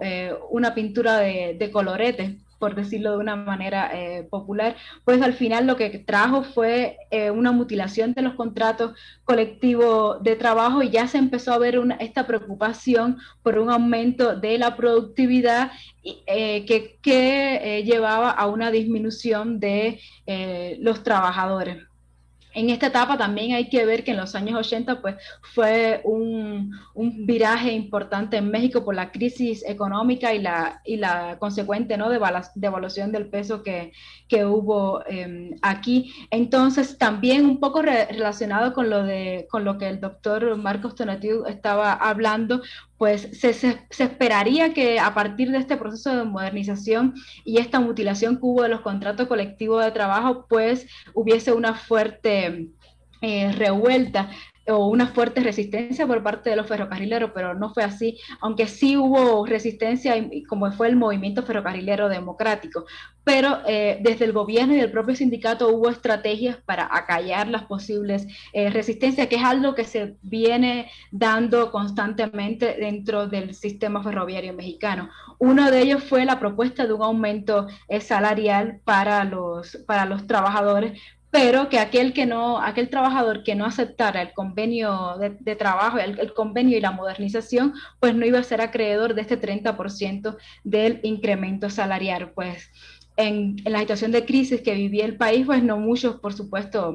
una pintura de colorete, por decirlo de una manera popular. Pues al final lo que trajo fue una mutilación de los contratos colectivos de trabajo, y ya se empezó a ver esta preocupación por un aumento de la productividad que llevaba a una disminución de los trabajadores. En esta etapa también hay que ver que en los años 80 pues, fue un viraje importante en México por la crisis económica y la consecuente, ¿no?, devaluación del peso que hubo aquí. Entonces, también un poco relacionado con lo que el doctor Marcos Tonatiuh estaba hablando, pues se esperaría que a partir de este proceso de modernización y esta mutilación que hubo de los contratos colectivos de trabajo, pues hubiese una fuerte revuelta o una fuerte resistencia por parte de los ferrocarrileros, pero no fue así, aunque sí hubo resistencia, como fue el movimiento ferrocarrilero democrático. Pero desde el gobierno y del propio sindicato hubo estrategias para acallar las posibles resistencias, que es algo que se viene dando constantemente dentro del sistema ferroviario mexicano. Uno de ellos fue la propuesta de un aumento salarial para los trabajadores, pero que aquel trabajador que no aceptara el convenio de trabajo, el convenio y la modernización, pues no iba a ser acreedor de este 30% del incremento salarial. Pues en la situación de crisis que vivía el país, pues no muchos, por supuesto,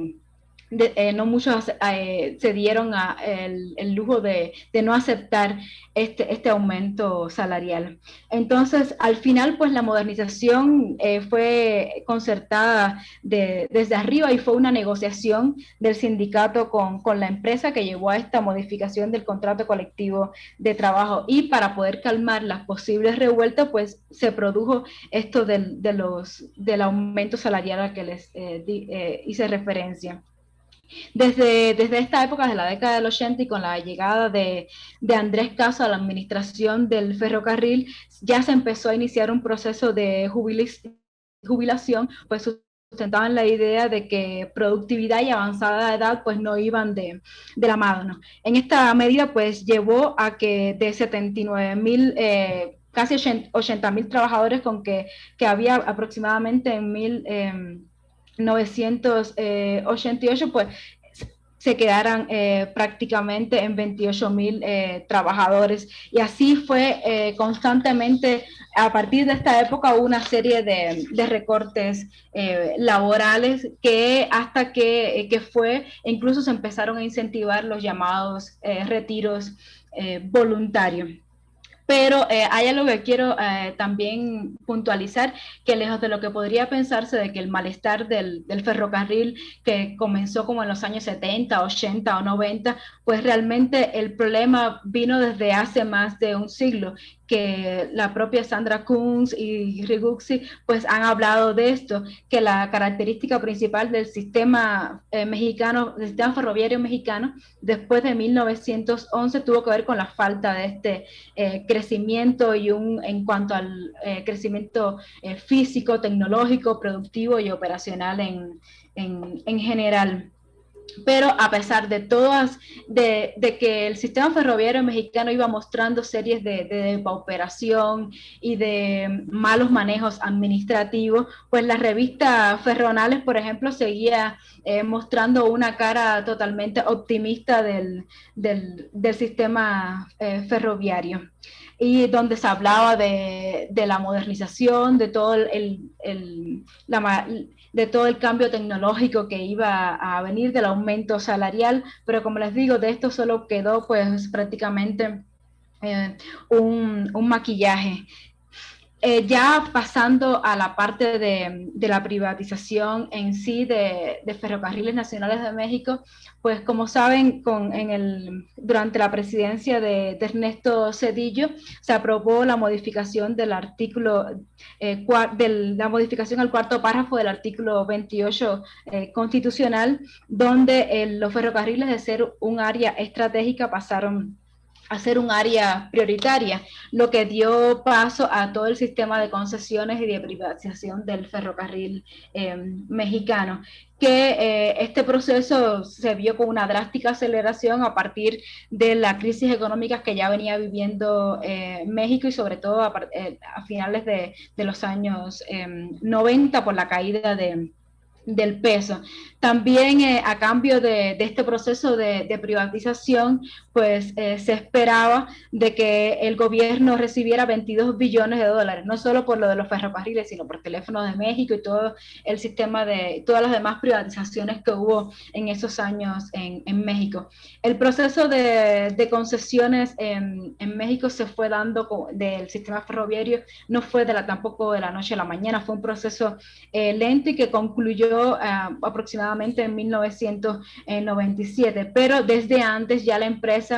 no muchos se dieron el lujo de no aceptar este aumento salarial. Entonces, al final, pues la modernización fue concertada desde arriba, y fue una negociación del sindicato con la empresa que llevó a esta modificación del contrato colectivo de trabajo. Y para poder calmar las posibles revueltas, pues se produjo esto del aumento salarial al que les hice referencia. Desde esta época, de la década del 80, y con la llegada de Andrés Caso a la administración del ferrocarril, ya se empezó a iniciar un proceso de jubilación, pues sustentaban la idea de que productividad y avanzada edad pues no iban de la mano. En esta medida pues llevó a que de 79,000 casi 80,000 trabajadores que había aproximadamente en 1988, pues se quedaran prácticamente en 28.000 trabajadores. Y así fue constantemente, a partir de esta época, una serie de recortes laborales que hasta que fue, incluso se empezaron a incentivar los llamados retiros voluntarios. Pero hay algo que quiero también puntualizar, que lejos de lo que podría pensarse de que el malestar del ferrocarril que comenzó como en los años 70, 80 o 90, pues realmente el problema vino desde hace más de un siglo, que la propia Sandra Kunz y Riguxi pues han hablado de esto, que la característica principal del sistema mexicano, del sistema ferroviario mexicano, después de 1911 tuvo que ver con la falta de este crecimiento y en cuanto al crecimiento físico, tecnológico, productivo y operacional en general. Pero a pesar de todas, de que el sistema ferroviario mexicano iba mostrando series de pauperación y de malos manejos administrativos, pues la revista Ferronales, por ejemplo, seguía mostrando una cara totalmente optimista del sistema ferroviario, y donde se hablaba de la modernización, de todo de todo el cambio tecnológico que iba a venir, del aumento salarial, pero como les digo, de esto solo quedó pues prácticamente un maquillaje. Ya pasando a la parte de la privatización en sí de Ferrocarriles Nacionales de México, pues como saben, durante la presidencia de Ernesto Zedillo se aprobó la modificación del artículo, la modificación al cuarto párrafo del artículo 28 constitucional, donde los ferrocarriles, de ser un área estratégica, pasaron a ser un área prioritaria, lo que dio paso a todo el sistema de concesiones y de privatización del ferrocarril mexicano, que este proceso se vio con una drástica aceleración a partir de la crisis económica que ya venía viviendo México, y sobre todo a finales de los años 90, por la caída del peso. También a cambio de este proceso de privatización, pues se esperaba de que el gobierno recibiera 22 billones de dólares, no solo por lo de los ferrocarriles, sino por Teléfonos de México y todo el sistema de todas las demás privatizaciones que hubo en esos años en México. El proceso de concesiones en México se fue dando del sistema ferroviario, no fue tampoco de la noche a la mañana, fue un proceso lento y que concluyó aproximadamente en 1997, pero desde antes ya la empresa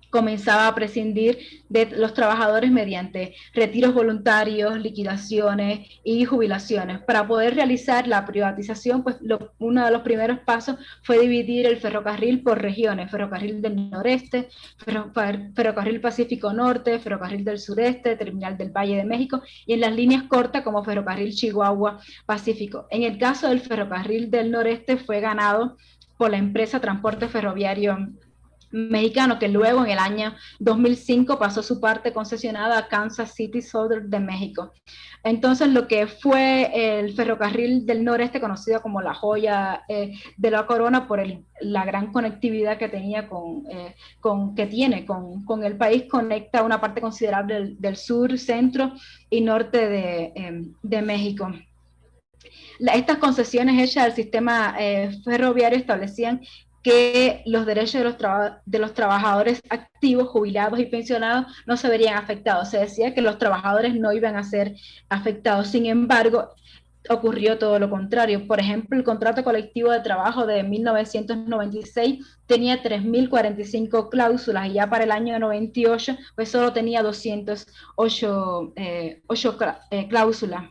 comenzaba a prescindir de los trabajadores mediante retiros voluntarios, liquidaciones y jubilaciones. Para poder realizar la privatización, pues uno de los primeros pasos fue dividir el ferrocarril por regiones: Ferrocarril del Noreste, Ferrocarril Pacífico Norte, Ferrocarril del Sureste, Terminal del Valle de México, y en las líneas cortas como Ferrocarril Chihuahua Pacífico. En el caso del Ferrocarril del Noreste fue ganado por la empresa Transporte Ferroviario Mexicano, que luego en el año 2005 pasó su parte concesionada a Kansas City Southern de México. Entonces, lo que fue el ferrocarril del Noreste, conocido como la joya de la corona por la gran conectividad que tenía que tiene con el país, conecta una parte considerable del sur, centro y norte de México. Estas concesiones hechas al sistema ferroviario establecían que los derechos de los trabajadores activos, jubilados y pensionados no se verían afectados. Se decía que los trabajadores no iban a ser afectados. Sin embargo, ocurrió todo lo contrario. Por ejemplo, el contrato colectivo de trabajo de 1996 tenía 3.045 cláusulas, y ya para el año 98 pues solo tenía 208 cláusulas.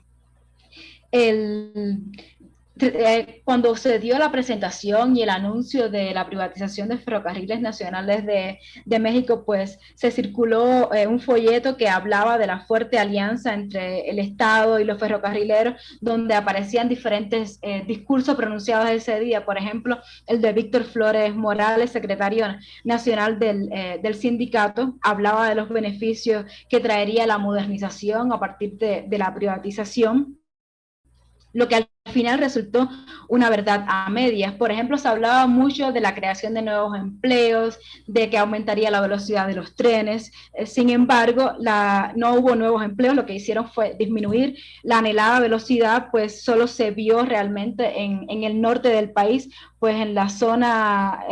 Cuando se dio la presentación y el anuncio de la privatización de Ferrocarriles Nacionales de México, pues se circuló un folleto que hablaba de la fuerte alianza entre el Estado y los ferrocarrileros, donde aparecían diferentes discursos pronunciados ese día. Por ejemplo, el de Víctor Flores Morales, secretario nacional del sindicato, hablaba de los beneficios que traería la modernización a partir de la privatización, lo que al final resultó una verdad a medias. Por ejemplo, se hablaba mucho de la creación de nuevos empleos, de que aumentaría la velocidad de los trenes. Sin embargo, no hubo nuevos empleos, lo que hicieron fue disminuir la anhelada velocidad, pues solo se vio realmente en el norte del país, pues en la zona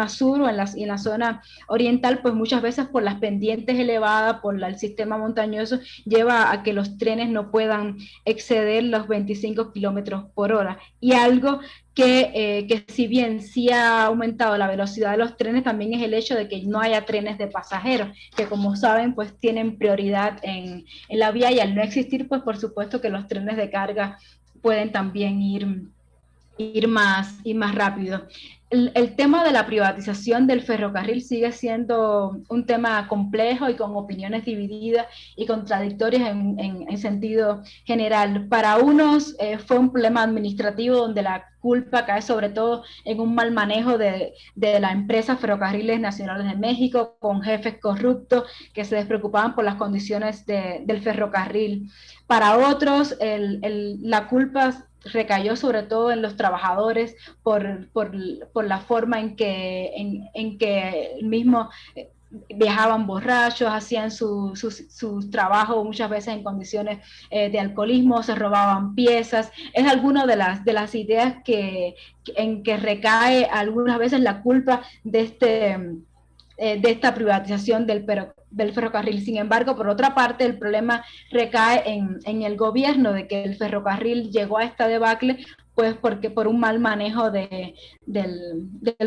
sur o en la zona oriental, pues muchas veces por las pendientes elevadas, por el sistema montañoso, lleva a que los trenes no puedan exceder los 25 kilómetros por hora. Y algo que si bien sí ha aumentado la velocidad de los trenes, también es el hecho de que no haya trenes de pasajeros, que como saben, pues tienen prioridad en la vía, y al no existir, pues por supuesto que los trenes de carga pueden también ir más rápido. El tema de la privatización del ferrocarril sigue siendo un tema complejo y con opiniones divididas y contradictorias en sentido general. Para unos fue un problema administrativo donde la culpa cae sobre todo en un mal manejo de la empresa Ferrocarriles Nacionales de México, con jefes corruptos que se despreocupaban por las condiciones del ferrocarril. Para otros, la culpa recayó sobre todo en los trabajadores por la forma en que el mismo viajaban borrachos, hacían su trabajo muchas veces en condiciones de alcoholismo, se robaban piezas. Es alguna de las ideas en que recae algunas veces la culpa de esta privatización del ferrocarril. Sin embargo, por otra parte, el problema recae en el gobierno, de que el ferrocarril llegó a esta debacle pues porque por un mal manejo del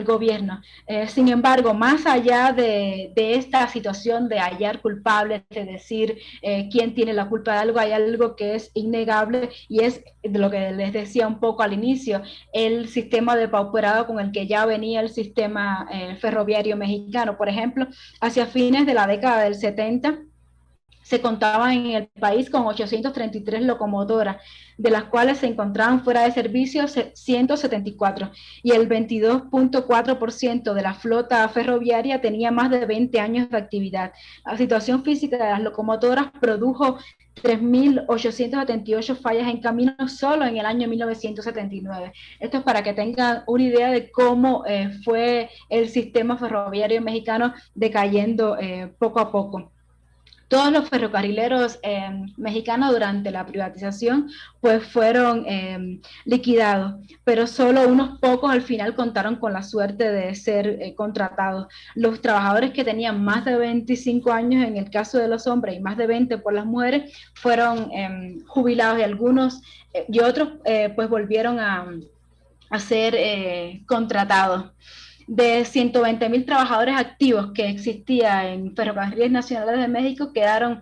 gobierno. Sin embargo, más allá de esta situación de hallar culpables, de decir quién tiene la culpa de algo, hay algo que es innegable, y es de lo que les decía un poco al inicio, el sistema depauperado con el que ya venía el sistema ferroviario mexicano. Por ejemplo, hacia fines de la década del 70, se contaban en el país con 833 locomotoras, de las cuales se encontraban fuera de servicio 174, y el 22.4% de la flota ferroviaria tenía más de 20 años de actividad. La situación física de las locomotoras produjo 3.878 fallas en camino solo en el año 1979. Esto es para que tengan una idea de cómo fue el sistema ferroviario mexicano decayendo poco a poco. Todos los ferrocarrileros mexicanos durante la privatización pues fueron liquidados, pero solo unos pocos al final contaron con la suerte de ser contratados. Los trabajadores que tenían más de 25 años en el caso de los hombres y más de 20 por las mujeres fueron jubilados, y algunos y otros pues volvieron a ser contratados. De 120,000 trabajadores activos que existía en Ferrocarriles Nacionales de México, quedaron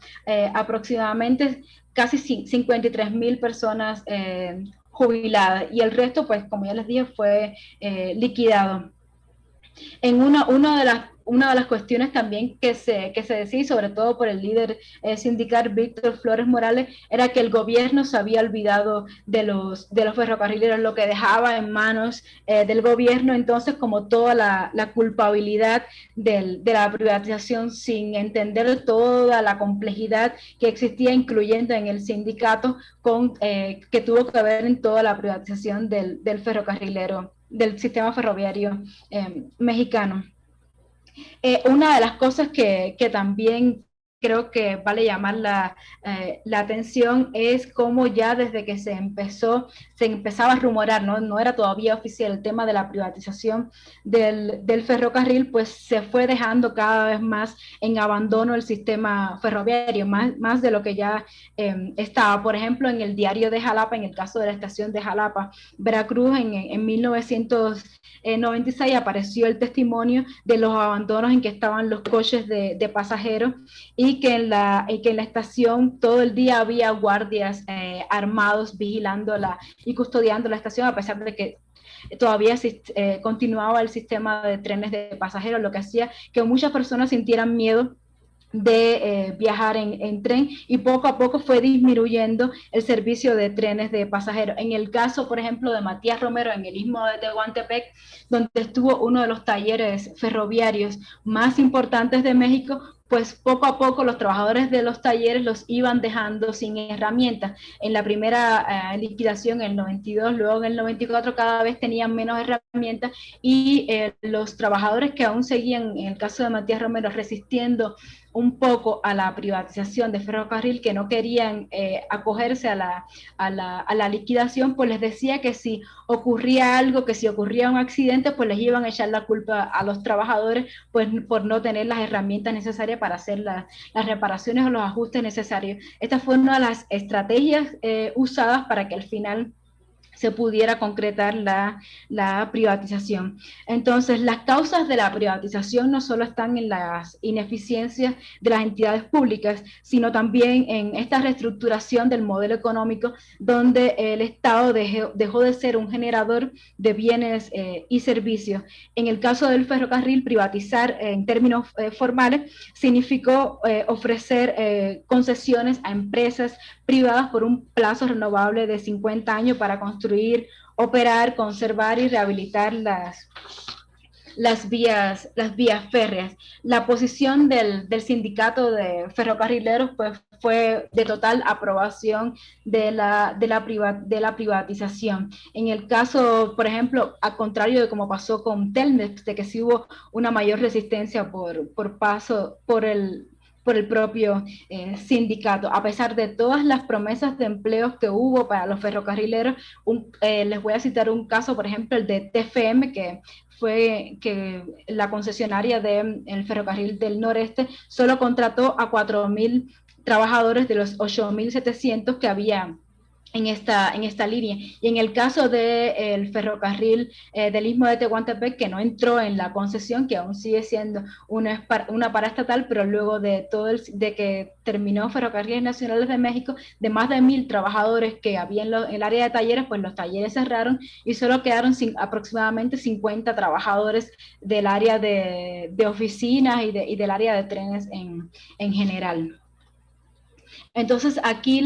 aproximadamente casi 53,000 personas jubiladas, y el resto, pues como ya les dije, fue liquidado. En una de las cuestiones también que se decía, sobre todo por el líder sindical Víctor Flores Morales, era que el gobierno se había olvidado de los ferrocarrileros, lo que dejaba en manos del gobierno entonces como toda la culpabilidad de la privatización, sin entender toda la complejidad que existía, incluyendo en el sindicato que tuvo que ver en toda la privatización del ferrocarrilero, del sistema ferroviario mexicano. Una de las cosas que también creo que vale llamar la atención es cómo ya desde que se empezaba a rumorar, no era todavía oficial el tema de la privatización del ferrocarril, pues se fue dejando cada vez más en abandono el sistema ferroviario, más de lo que ya estaba. Por ejemplo, en el diario de Jalapa, en el caso de la estación de Jalapa, Veracruz, en 1996 apareció el testimonio de los abandonos en que estaban los coches de pasajeros, y que en la estación todo el día había guardias armados vigilándola y custodiando la estación, a pesar de que todavía continuaba el sistema de trenes de pasajeros, lo que hacía que muchas personas sintieran miedo de viajar en tren, y poco a poco fue disminuyendo el servicio de trenes de pasajeros. En el caso, por ejemplo, de Matías Romero, en el istmo de Tehuantepec, donde estuvo uno de los talleres ferroviarios más importantes de México, pues poco a poco los trabajadores de los talleres los iban dejando sin herramientas. En la primera liquidación, en el 92, luego en el 94 cada vez tenían menos herramientas, y los trabajadores que aún seguían, en el caso de Matías Romero, resistiendo un poco a la privatización de Ferrocarril, que no querían acogerse a la liquidación, pues les decía que si ocurría algo, que si ocurría un accidente, pues les iban a echar la culpa a los trabajadores, pues por no tener las herramientas necesarias para hacer las reparaciones o los ajustes necesarios. Esta fue una de las estrategias usadas para que al final se pudiera concretar la privatización. Entonces, las causas de la privatización no solo están en las ineficiencias de las entidades públicas, sino también en esta reestructuración del modelo económico, donde el Estado dejó de ser un generador de bienes y servicios. En el caso del ferrocarril, privatizar en términos formales significó ofrecer concesiones a empresas privadas por un plazo renovable de 50 años para construir, operar, conservar y rehabilitar las vías férreas. La posición del sindicato de ferrocarrileros pues, fue de total aprobación de la privatización. En el caso, por ejemplo, al contrario de como pasó con Telmex, de que sí hubo una mayor resistencia por el propio sindicato. A pesar de todas las promesas de empleos que hubo para los ferrocarrileros, les voy a citar un caso, por ejemplo, el de TFM, que fue que la concesionaria del ferrocarril del noreste solo contrató a 4.000 trabajadores de los 8.700 que había en esta línea. Y en el caso del ferrocarril del Istmo de Tehuantepec, que no entró en la concesión, que aún sigue siendo una paraestatal, pero luego de que terminó Ferrocarriles Nacionales de México, de más de 1.000 trabajadores que había en el área de talleres, pues los talleres cerraron y solo quedaron aproximadamente 50 trabajadores del área de oficinas y del área de trenes en general. Entonces aquí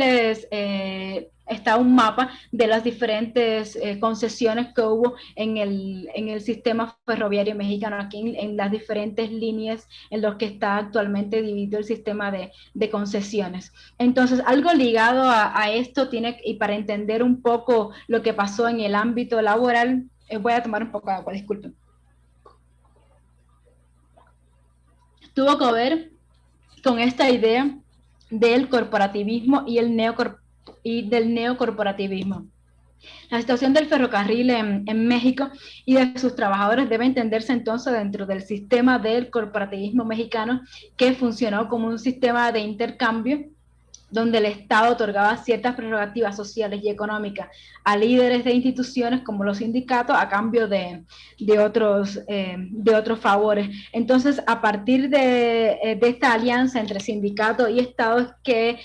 está un mapa de las diferentes concesiones que hubo en el sistema ferroviario mexicano, aquí en las diferentes líneas en las que está actualmente dividido el sistema de concesiones. Entonces, algo ligado a esto y para entender un poco lo que pasó en el ámbito laboral, voy a tomar un poco de agua, disculpen. Tuvo que ver con esta idea del corporativismo y del neocorporativismo. La situación del ferrocarril en México y de sus trabajadores debe entenderse entonces dentro del sistema del corporativismo mexicano, que funcionó como un sistema de intercambio donde el Estado otorgaba ciertas prerrogativas sociales y económicas a líderes de instituciones como los sindicatos a cambio de otros favores. Entonces, a partir de esta alianza entre sindicatos y Estado, que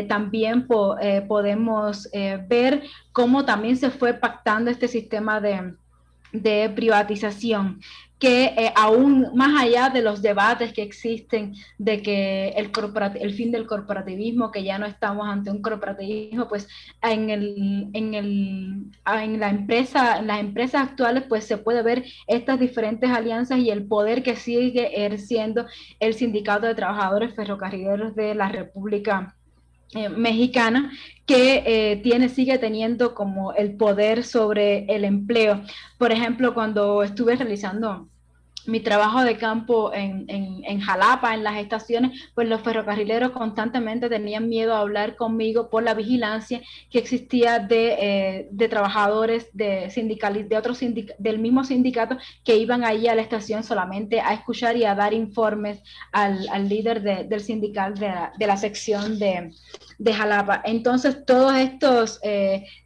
también podemos ver cómo también se fue pactando este sistema de privatización, que aún más allá de los debates que existen de que el fin del corporativismo, que ya no estamos ante un corporativismo, pues en las empresas actuales pues se puede ver estas diferentes alianzas y el poder que sigue ejerciendo el Sindicato de Trabajadores Ferrocarrileros de la República mexicana, que sigue teniendo como el poder sobre el empleo. Por ejemplo, cuando estuve realizando mi trabajo de campo en Jalapa, en las estaciones, pues los ferrocarrileros constantemente tenían miedo a hablar conmigo por la vigilancia que existía de trabajadores del mismo sindicato, que iban ahí a la estación solamente a escuchar y a dar informes al líder del sindical de la sección de Jalapa. Entonces, todos estos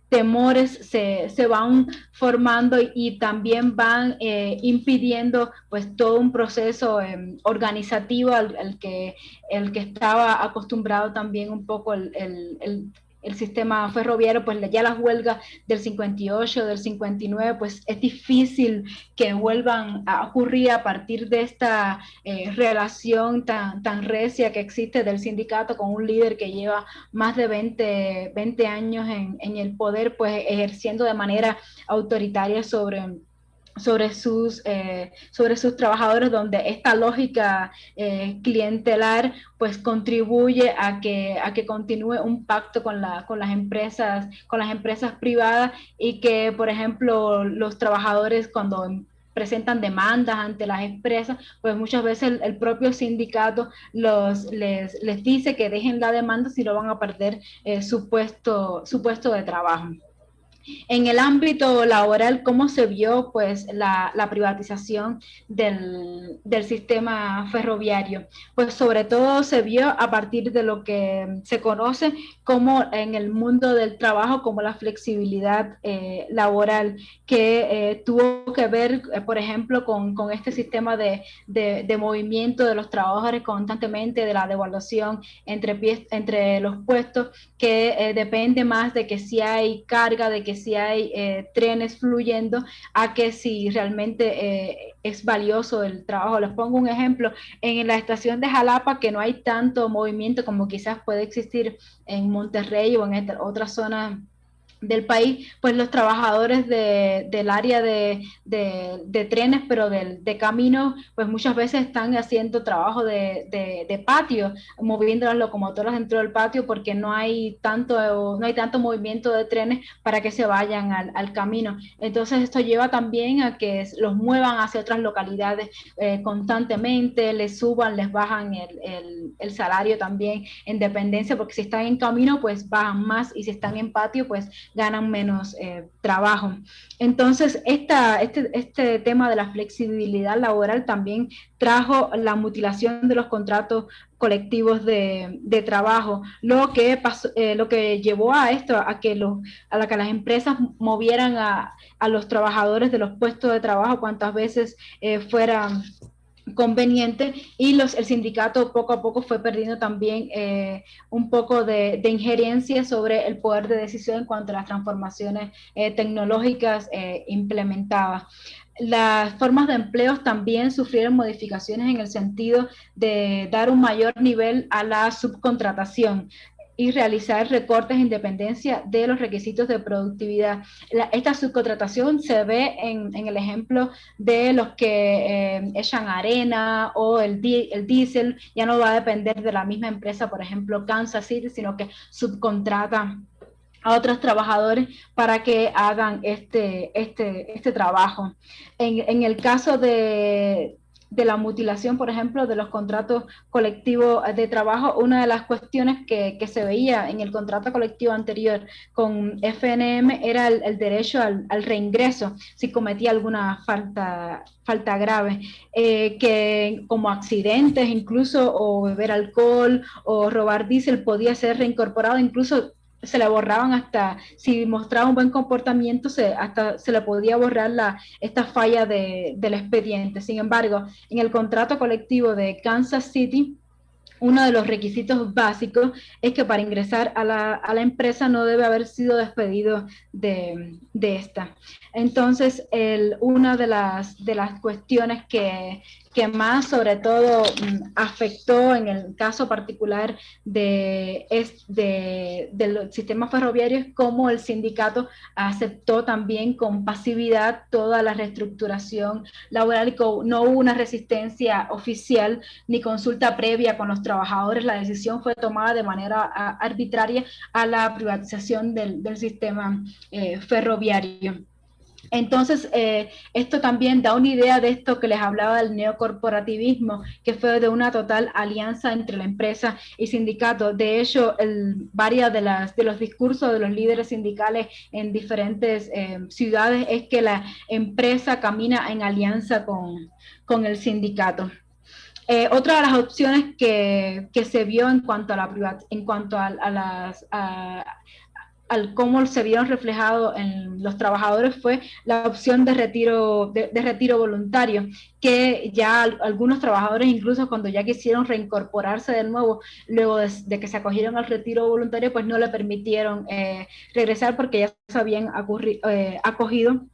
temores se van formando y también van impidiendo pues todo un proceso organizativo al que estaba acostumbrado también un poco el sistema ferroviario. Pues ya las huelgas del 58, del 59, pues es difícil que vuelvan a ocurrir a partir de esta relación tan recia que existe del sindicato con un líder que lleva más de 20 años en el poder, pues ejerciendo de manera autoritaria sobre sobre sus trabajadores, donde esta lógica clientelar pues contribuye a que continúe un pacto con las empresas privadas, y que, por ejemplo, los trabajadores, cuando presentan demandas ante las empresas, pues muchas veces el propio sindicato les dice que dejen la demanda si no van a perder su puesto de trabajo. En el ámbito laboral, ¿cómo se vio pues la privatización del sistema ferroviario? Pues sobre todo se vio a partir de lo que se conoce como en el mundo del trabajo, como la flexibilidad laboral, que tuvo que ver, por ejemplo, con este sistema de movimiento de los trabajadores constantemente, de la devaluación entre los puestos, que depende más de que si hay carga, de que si hay trenes fluyendo, a que si realmente es valioso el trabajo. Les pongo un ejemplo: en la estación de Jalapa, que no hay tanto movimiento como quizás puede existir en Monterrey o en otras zonas del país, pues los trabajadores del área de trenes, pero de camino, pues muchas veces están haciendo trabajo de patio, moviendo las locomotoras dentro del patio, porque no hay tanto movimiento de trenes para que se vayan al camino. Entonces esto lleva también a que los muevan hacia otras localidades constantemente, les suban, les bajan el salario también en dependencia, porque si están en camino pues bajan más, y si están en patio pues ganan menos trabajo. Entonces, este tema de la flexibilidad laboral también trajo la mutilación de los contratos colectivos de trabajo, lo que llevó a esto, a que las empresas movieran a los trabajadores de los puestos de trabajo cuantas veces fueran conveniente, y el sindicato poco a poco fue perdiendo también un poco de injerencia sobre el poder de decisión en cuanto a las transformaciones tecnológicas implementadas. Las formas de empleo también sufrieron modificaciones en el sentido de dar un mayor nivel a la subcontratación y realizar recortes en dependencia de los requisitos de productividad. Esta subcontratación se ve en el ejemplo de los que echan arena o el diésel. Ya no va a depender de la misma empresa, por ejemplo, Kansas City, sino que subcontrata a otros trabajadores para que hagan este trabajo. En el caso de la mutilación, por ejemplo, de los contratos colectivos de trabajo, una de las cuestiones que se veía en el contrato colectivo anterior con FNM era el derecho al reingreso si cometía alguna falta grave, que como accidentes incluso, o beber alcohol o robar diésel, podía ser reincorporado. Incluso se le borraban, hasta si mostraba un buen comportamiento, hasta se le podía borrar esta falla del expediente. Sin embargo, en el contrato colectivo de Kansas City, uno de los requisitos básicos es que para ingresar a la empresa no debe haber sido despedido de esta. Entonces, una de las cuestiones que más sobre todo afectó en el caso particular del sistema ferroviario es cómo el sindicato aceptó también con pasividad toda la reestructuración laboral, y no hubo una resistencia oficial ni consulta previa con los trabajadores. La decisión fue tomada de manera arbitraria a la privatización del sistema ferroviario. Entonces, esto también da una idea de esto que les hablaba del neocorporativismo, que fue de una total alianza entre la empresa y sindicato. De hecho, varios de los discursos de los líderes sindicales en diferentes ciudades es que la empresa camina en alianza con el sindicato. Otra de las opciones que se vio en cuanto al cómo se vieron reflejados en los trabajadores fue la opción de retiro voluntario, que ya algunos trabajadores, incluso cuando ya quisieron reincorporarse de nuevo, luego de que se acogieron al retiro voluntario, pues no le permitieron regresar, porque ya se habían acogido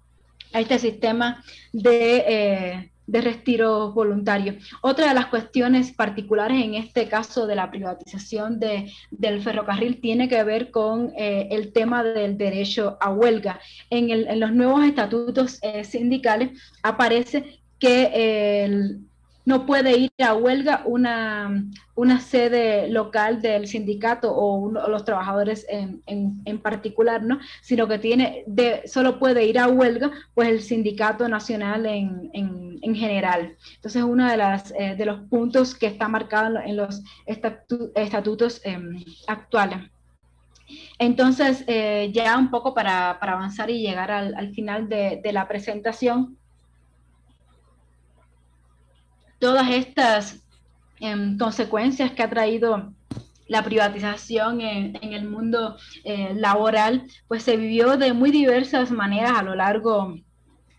a este sistema de retiro voluntario. Otra de las cuestiones particulares en este caso de la privatización del ferrocarril tiene que ver con el tema del derecho a huelga. En los nuevos estatutos sindicales aparece que no puede ir a huelga una sede local del sindicato o los trabajadores en particular, ¿no? Sino que solo puede ir a huelga pues el sindicato nacional en general. Entonces, uno de los puntos que está marcado en los estatutos actuales. Entonces, ya un poco para avanzar y llegar al final de la presentación, todas estas consecuencias que ha traído la privatización en el mundo laboral, pues se vivió de muy diversas maneras a lo largo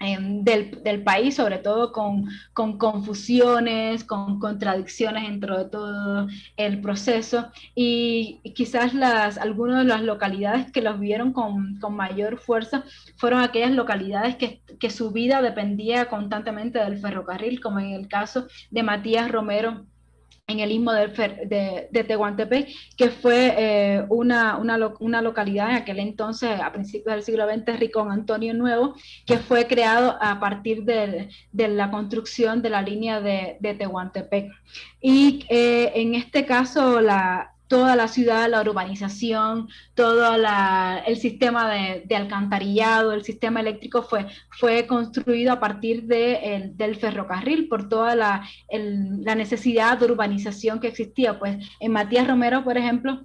del país, sobre todo con confusiones, con contradicciones dentro de todo el proceso, y quizás algunas de las localidades que los vieron con mayor fuerza fueron aquellas localidades que su vida dependía constantemente del ferrocarril, como en el caso de Matías Romero en el istmo de Tehuantepec, que fue una localidad en aquel entonces, a principios del siglo XX, Ricón Antonio Nuevo, que fue creado a partir de la construcción de la línea de Tehuantepec. Y en este caso, toda la ciudad, la urbanización, todo el sistema de alcantarillado, el sistema eléctrico fue construido a partir del ferrocarril por toda la necesidad de urbanización que existía. Pues en Matías Romero, por ejemplo,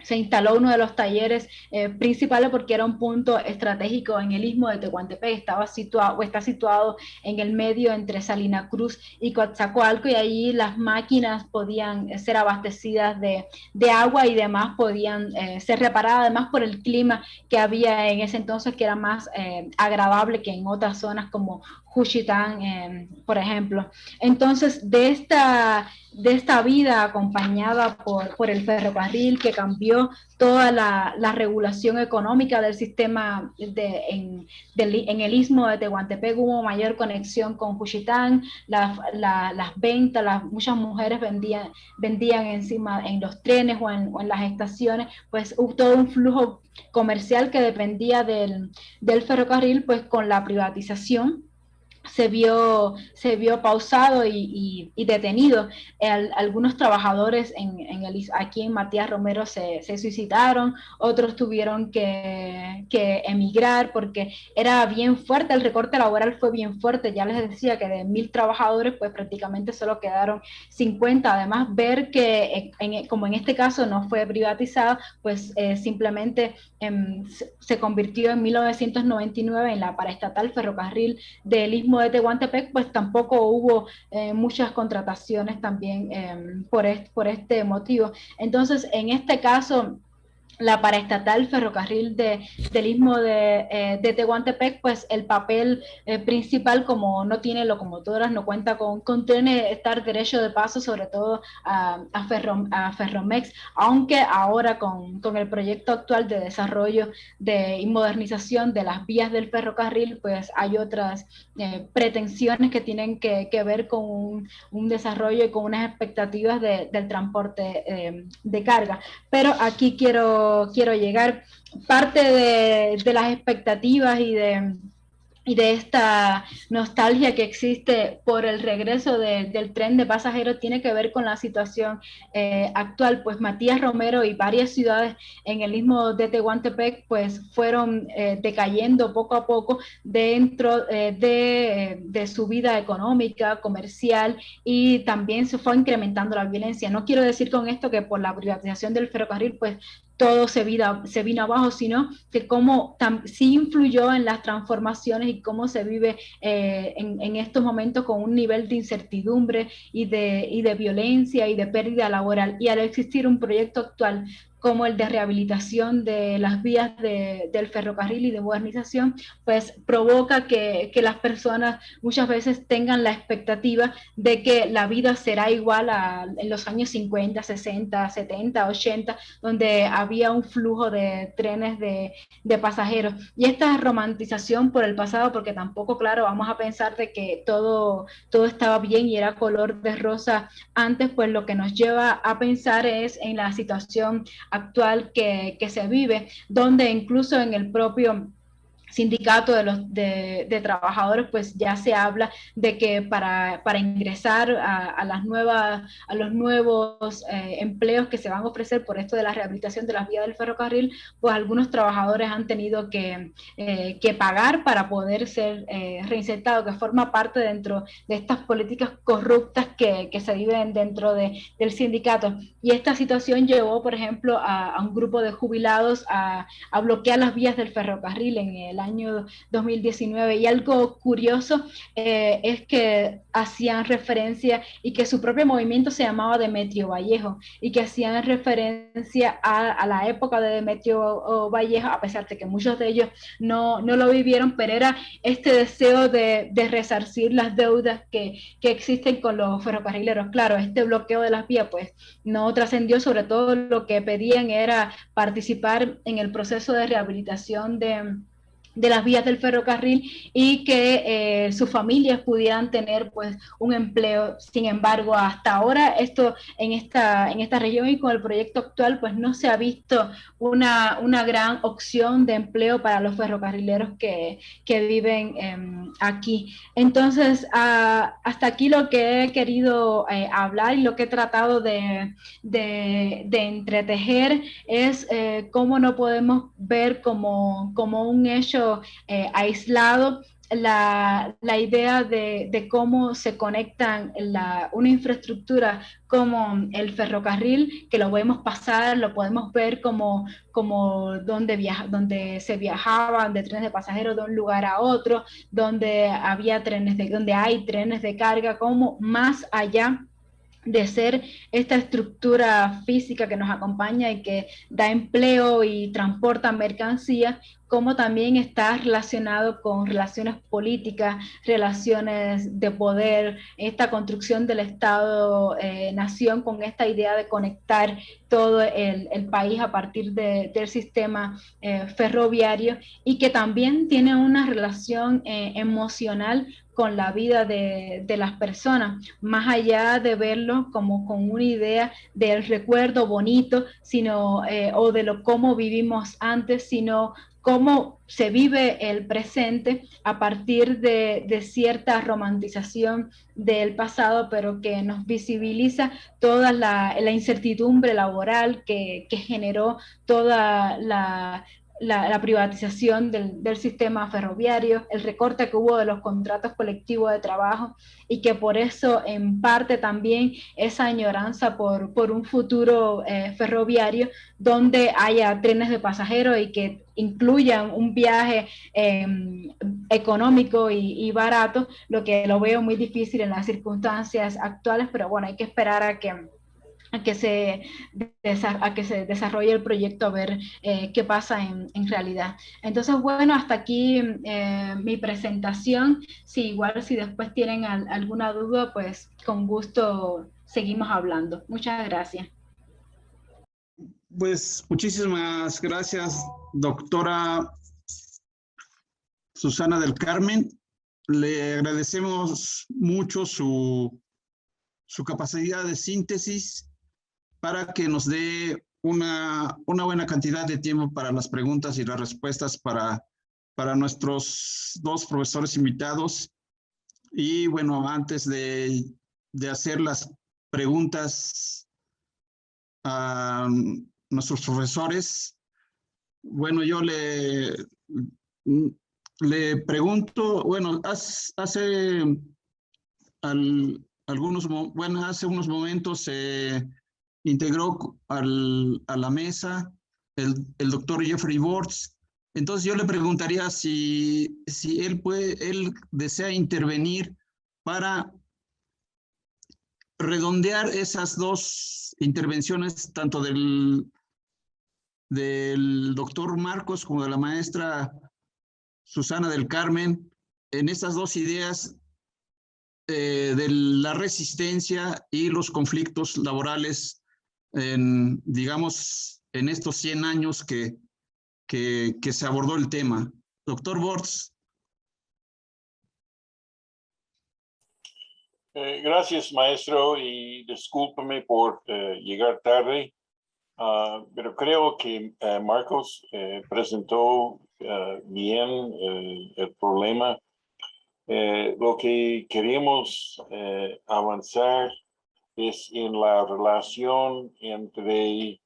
se instaló uno de los talleres principales porque era un punto estratégico en el istmo de Tehuantepec, está situado en el medio entre Salina Cruz y Coatzacoalco, y allí las máquinas podían ser abastecidas de agua y demás podían ser reparadas, además por el clima que había en ese entonces, que era más agradable que en otras zonas como Juchitán, por ejemplo. Entonces, de esta vida acompañada por el ferrocarril, que cambió toda la regulación económica del sistema en el istmo de Tehuantepec, hubo mayor conexión con Juchitán, las ventas, muchas mujeres vendían encima en los trenes o en las estaciones, pues hubo todo un flujo comercial que dependía del ferrocarril. Pues con la privatización se vio pausado y detenido. Algunos trabajadores aquí en Matías Romero se suicidaron, otros tuvieron que emigrar porque era bien fuerte, el recorte laboral fue bien fuerte. Ya les decía que de 1,000 trabajadores pues prácticamente solo quedaron 50. Además, ver que como en este caso no fue privatizado, pues simplemente se convirtió en 1999 en la paraestatal Ferrocarril del Istmo de Tehuantepec, pues tampoco hubo muchas contrataciones también por este motivo. Entonces, en este caso, la paraestatal Ferrocarril del Istmo de Tehuantepec, pues el papel principal, como no tiene locomotoras, no cuenta con trenes, estar derecho de paso, sobre todo a Ferromex, aunque ahora con el proyecto actual de desarrollo y modernización de las vías del ferrocarril, pues hay otras pretensiones que tienen que ver con un desarrollo y con unas expectativas del transporte de carga. Pero aquí quiero llegar. Parte de las expectativas y de esta nostalgia que existe por el regreso del tren de pasajeros tiene que ver con la situación actual. Pues Matías Romero y varias ciudades en el istmo de Tehuantepec pues fueron decayendo poco a poco dentro de su vida económica, comercial, y también se fue incrementando la violencia. No quiero decir con esto que por la privatización del ferrocarril pues todo se vino abajo, sino que cómo sí influyó en las transformaciones y cómo se vive en estos momentos con un nivel de incertidumbre y de violencia y de pérdida laboral. Y al existir un proyecto actual como el de rehabilitación de las vías del ferrocarril y de modernización, pues provoca que las personas muchas veces tengan la expectativa de que la vida será igual en los años 50, 60, 70, 80, donde había un flujo de trenes de pasajeros. Y esta romantización por el pasado, porque tampoco, claro, vamos a pensar de que todo estaba bien y era color de rosa antes, pues lo que nos lleva a pensar es en la situación actual que se vive, donde incluso en el propio sindicato de trabajadores, pues ya se habla de que para ingresar a los nuevos empleos que se van a ofrecer por esto de la rehabilitación de las vías del ferrocarril, pues algunos trabajadores han tenido que pagar para poder ser reinsertados, que forma parte dentro de estas políticas corruptas que se viven dentro del sindicato. Y esta situación llevó, por ejemplo, a un grupo de jubilados a bloquear las vías del ferrocarril en el año 2019. Y algo curioso es que hacían referencia y que su propio movimiento se llamaba Demetrio Vallejo y que hacían referencia a la época de Demetrio Vallejo, a pesar de que muchos de ellos no lo vivieron, pero era este deseo de resarcir las deudas que existen con los ferrocarrileros. Claro, este bloqueo de las vías pues no trascendió, sobre todo lo que pedían era participar en el proceso de rehabilitación de las vías del ferrocarril y que sus familias pudieran tener pues un empleo. Sin embargo, hasta ahora esto en esta región y con el proyecto actual pues no se ha visto una gran opción de empleo para los ferrocarrileros que viven aquí. Entonces, hasta aquí lo que he querido hablar y lo que he tratado de entretejer es cómo no podemos ver como un hecho aislado la idea de cómo se conectan una infraestructura como el ferrocarril, que lo podemos pasar, lo podemos ver como donde se viajaban de trenes de pasajeros de un lugar a otro, donde donde hay trenes de carga, como más allá de ser esta estructura física que nos acompaña y que da empleo y transporta mercancías, como también está relacionado con relaciones políticas, relaciones de poder, esta construcción del Estado-nación con esta idea de conectar todo el país a partir del sistema ferroviario, y que también tiene una relación emocional con la vida de las personas, más allá de verlo como con una idea del recuerdo bonito, sino o de cómo vivimos antes, sino cómo se vive el presente a partir de cierta romantización del pasado, pero que nos visibiliza toda la incertidumbre laboral que generó toda la privatización del sistema ferroviario, el recorte que hubo de los contratos colectivos de trabajo, y que por eso en parte también esa añoranza por un futuro ferroviario donde haya trenes de pasajeros y que incluyan un viaje económico y barato, lo que lo veo muy difícil en las circunstancias actuales, pero bueno, hay que esperar a que se desarrolle el proyecto, a ver qué pasa en realidad. Entonces, bueno, hasta aquí mi presentación. Igual si después tienen alguna duda, pues con gusto seguimos hablando. Muchas gracias. Pues muchísimas gracias, doctora Susana del Carmen. Le agradecemos mucho su capacidad de síntesis para que nos dé una buena cantidad de tiempo para las preguntas y las respuestas para nuestros dos profesores invitados. Y bueno, antes de hacer las preguntas a nuestros profesores, bueno, yo le pregunto, bueno, hace unos momentos se integró a la mesa el doctor Jeffrey Bortz. Entonces yo le preguntaría si él desea intervenir para redondear esas dos intervenciones, tanto del del doctor Marcos como de la maestra Susana del Carmen en estas dos ideas de la resistencia y los conflictos laborales digamos, en estos 100 años que se abordó el tema. Doctor Bortz. Gracias, maestro, y discúlpeme por llegar tarde, pero creo que Marcos presentó bien el problema. Lo que queremos avanzar es en la relación entre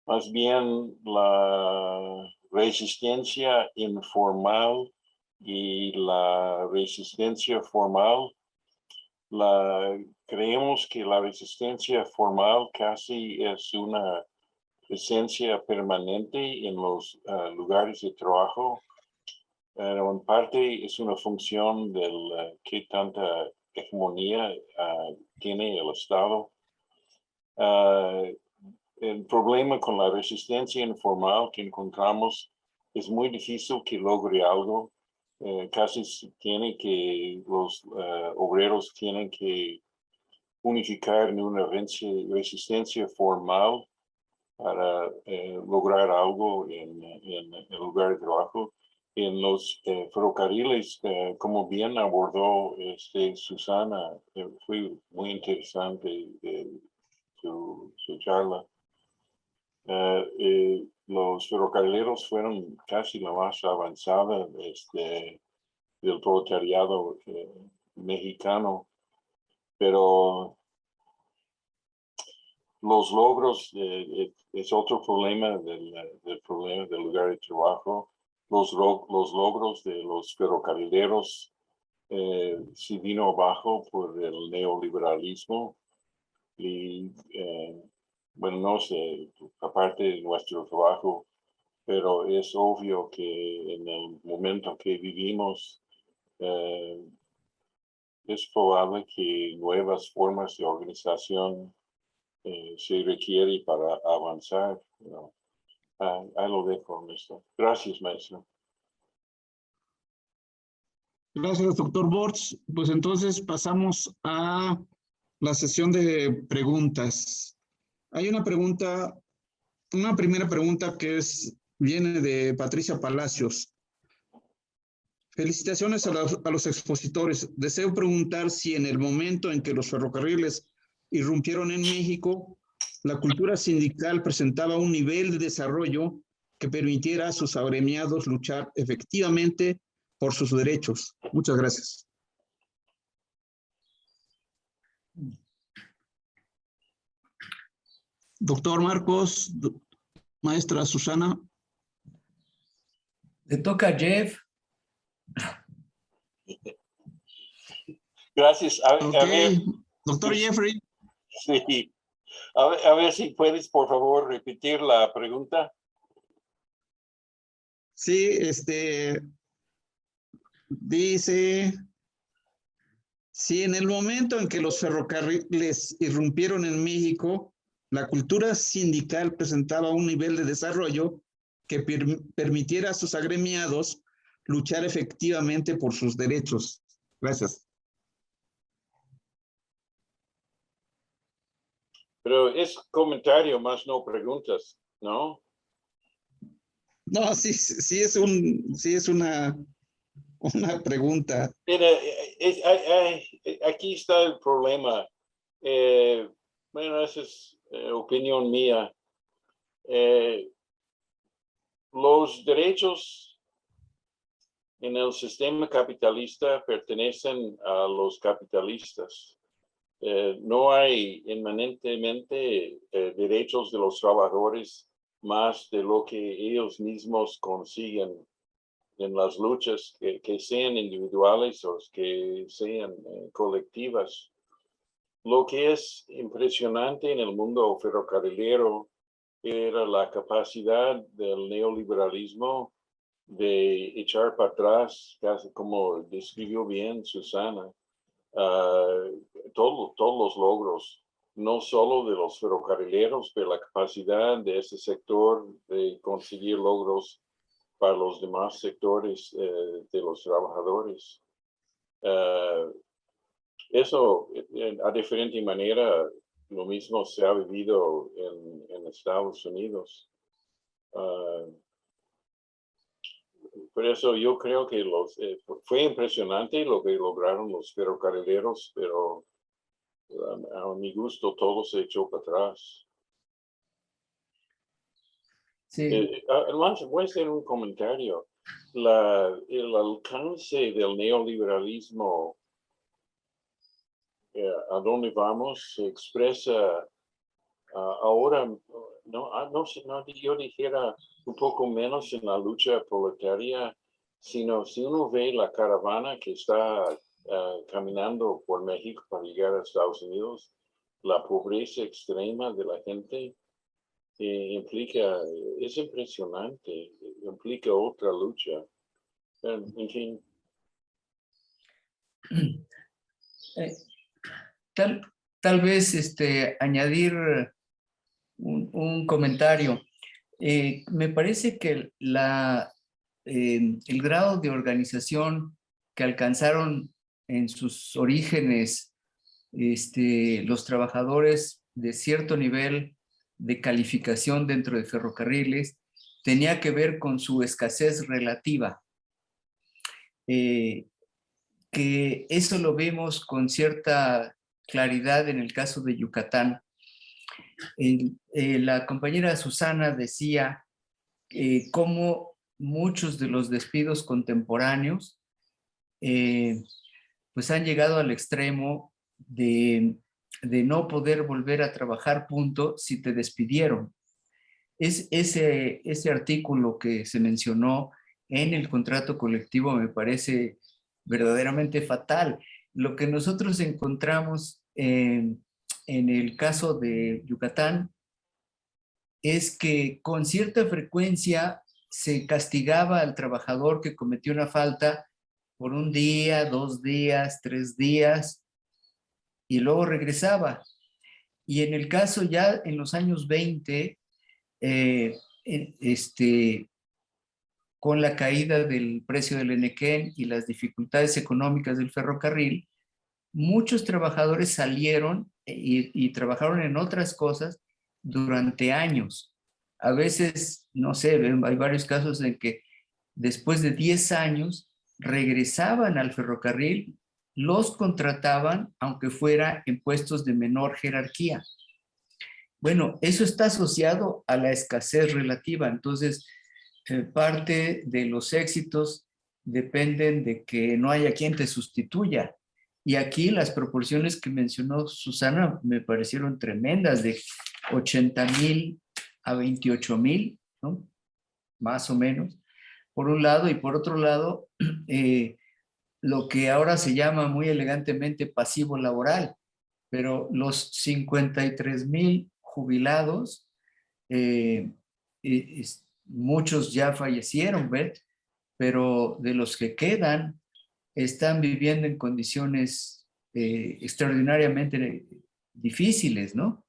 más bien la resistencia informal y la resistencia formal. Creemos que la resistencia formal casi es una presencia permanente en los lugares de trabajo. En parte es una función del qué tanta hegemonía tiene el Estado. El problema con la resistencia informal que encontramos es muy difícil que logre algo. Casi los obreros tienen que unificar en una resistencia formal para lograr algo en el lugar de trabajo. En los ferrocarriles, como bien abordó Susana, fue muy interesante su charla. Los ferrocarrileros fueron casi la más avanzada del proletariado mexicano, pero los logros es otro problema del problema del lugar de trabajo. Los logros de los ferrocarrileros se vino abajo por el neoliberalismo y bueno, no sé, aparte de nuestro trabajo, pero es obvio que en el momento que vivimos es probable que nuevas formas de organización se requiere para avanzar. Ahí lo dejo, maestro. Gracias, maestro. Gracias, doctor Bortz. Pues entonces pasamos a la sesión de preguntas. Hay una primera pregunta que viene de Patricia Palacios. Felicitaciones a los expositores. Deseo preguntar si en el momento en que los ferrocarriles irrumpieron en México, la cultura sindical presentaba un nivel de desarrollo que permitiera a sus agremiados luchar efectivamente por sus derechos. Muchas gracias. Doctor Marcos, maestra Susana. Le toca a Jeff. Gracias. A ver, doctor Jeffrey. Sí. A ver si puedes, por favor, repetir la pregunta. Sí, dice, si en el momento en que los ferrocarriles irrumpieron en México, la cultura sindical presentaba un nivel de desarrollo que permitiera a sus agremiados luchar efectivamente por sus derechos. Gracias. Pero es comentario más no preguntas, ¿no? No, sí es una pregunta. Pero aquí está el problema. Bueno, esa es opinión mía. Los derechos en el sistema capitalista pertenecen a los capitalistas. No hay inmanentemente derechos de los trabajadores más de lo que ellos mismos consiguen en las luchas, que sean individuales o que sean colectivas. Lo que es impresionante en el mundo ferrocarrilero era la capacidad del neoliberalismo de echar para atrás, casi como describió bien Susana, todos los logros no solo de los ferrocarrileros, pero la capacidad de este sector de conseguir logros para los demás sectores de los trabajadores. Eso, a diferente manera, lo mismo se ha vivido en Estados Unidos. Por eso yo creo que fue impresionante lo que lograron los ferrocarrileros, pero a mi gusto todo se echó para atrás. Sí. Además, voy a hacer un comentario. El alcance del neoliberalismo, a dónde vamos, se expresa ahora, yo dijera un poco menos en la lucha proletaria, sino si uno ve la caravana que está caminando por México para llegar a Estados Unidos, la pobreza extrema de la gente es impresionante, implica otra lucha. En fin. Tal vez añadir un comentario. Me parece que el grado de organización que alcanzaron en sus orígenes los trabajadores de cierto nivel de calificación dentro de ferrocarriles tenía que ver con su escasez relativa. Que eso lo vemos con cierta claridad en el caso de Yucatán. La compañera Susana decía cómo muchos de los despidos contemporáneos pues han llegado al extremo de no poder volver a trabajar, punto, si te despidieron. Ese artículo que se mencionó en el contrato colectivo me parece verdaderamente fatal. Lo que nosotros encontramos en el caso de Yucatán es que con cierta frecuencia se castigaba al trabajador que cometió una falta por 1 día, 2 días, 3 días, y luego regresaba. Y en el caso ya en los años 20, con la caída del precio del Enequén y las dificultades económicas del ferrocarril, muchos trabajadores salieron y trabajaron en otras cosas durante años. A veces, no sé, hay varios casos en que después de 10 años regresaban al ferrocarril, los contrataban, aunque fuera en puestos de menor jerarquía. Bueno, eso está asociado a la escasez relativa. Entonces, parte de los éxitos dependen de que no haya quien te sustituya. Y aquí las proporciones que mencionó Susana me parecieron tremendas, de 80,000 a 28,000, ¿no? Más o menos, por un lado, y por otro lado, lo que ahora se llama muy elegantemente pasivo laboral, pero los 53,000 jubilados, muchos ya fallecieron, ¿ves? Pero de los que quedan, están viviendo en condiciones extraordinariamente difíciles, ¿no?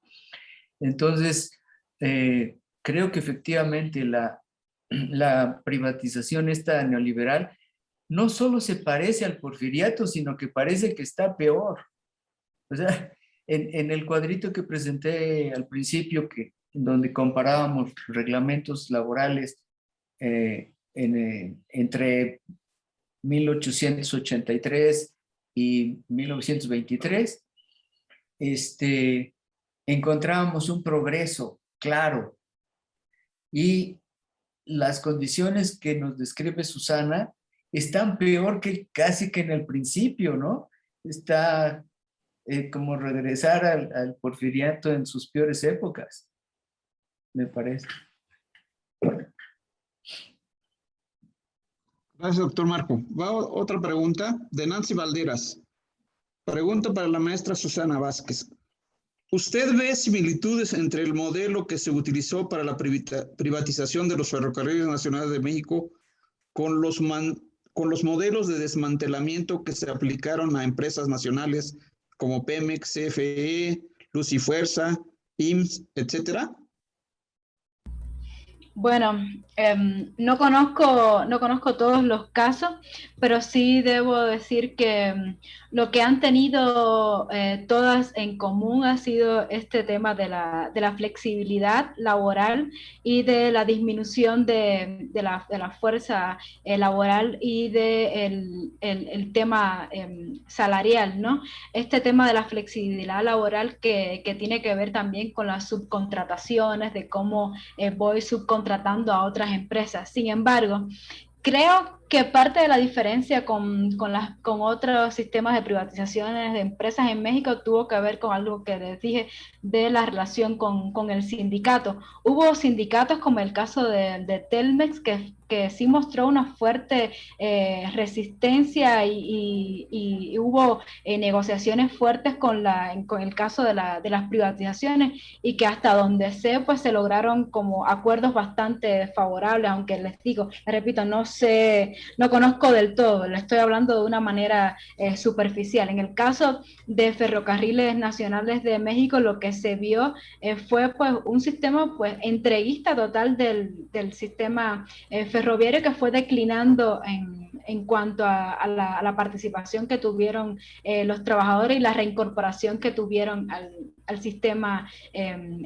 Entonces, creo que efectivamente la privatización esta neoliberal no solo se parece al porfiriato, sino que parece que está peor. O sea, en el cuadrito que presenté al principio, donde comparábamos reglamentos laborales entre 1883 y 1923, encontrábamos un progreso claro, y las condiciones que nos describe Susana están peor que casi que en el principio, ¿no? Está como regresar al porfiriato en sus peores épocas, me parece. Gracias, doctor Marco. Va otra pregunta de Nancy Valderas. Pregunta para la maestra Susana Vázquez. ¿Usted ve similitudes entre el modelo que se utilizó para la privatización de los ferrocarriles nacionales de México con los modelos de desmantelamiento que se aplicaron a empresas nacionales como Pemex, CFE, Luz y Fuerza, IMSS, etcétera? Bueno, no conozco todos los casos, pero sí debo decir que lo que han tenido todas en común ha sido este tema de la flexibilidad laboral y de la disminución de la fuerza laboral y de el tema salarial, ¿no? Este tema de la flexibilidad laboral que tiene que ver también con las subcontrataciones, de cómo voy subcontratando a otras empresas. Sin embargo, creo que parte de la diferencia con otros sistemas de privatizaciones de empresas en México tuvo que ver con algo que les dije de la relación con el sindicato. Hubo sindicatos como el caso de Telmex que sí mostró una fuerte resistencia y hubo negociaciones fuertes con el caso de las privatizaciones y que hasta donde sé pues se lograron como acuerdos bastante favorables, aunque les digo, les repito, no conozco del todo, le estoy hablando de una manera superficial. En el caso de Ferrocarriles Nacionales de México, lo que se vio fue pues un sistema pues entreguista total del sistema ferroviario que fue declinando en cuanto a la participación que tuvieron los trabajadores y la reincorporación que tuvieron al sistema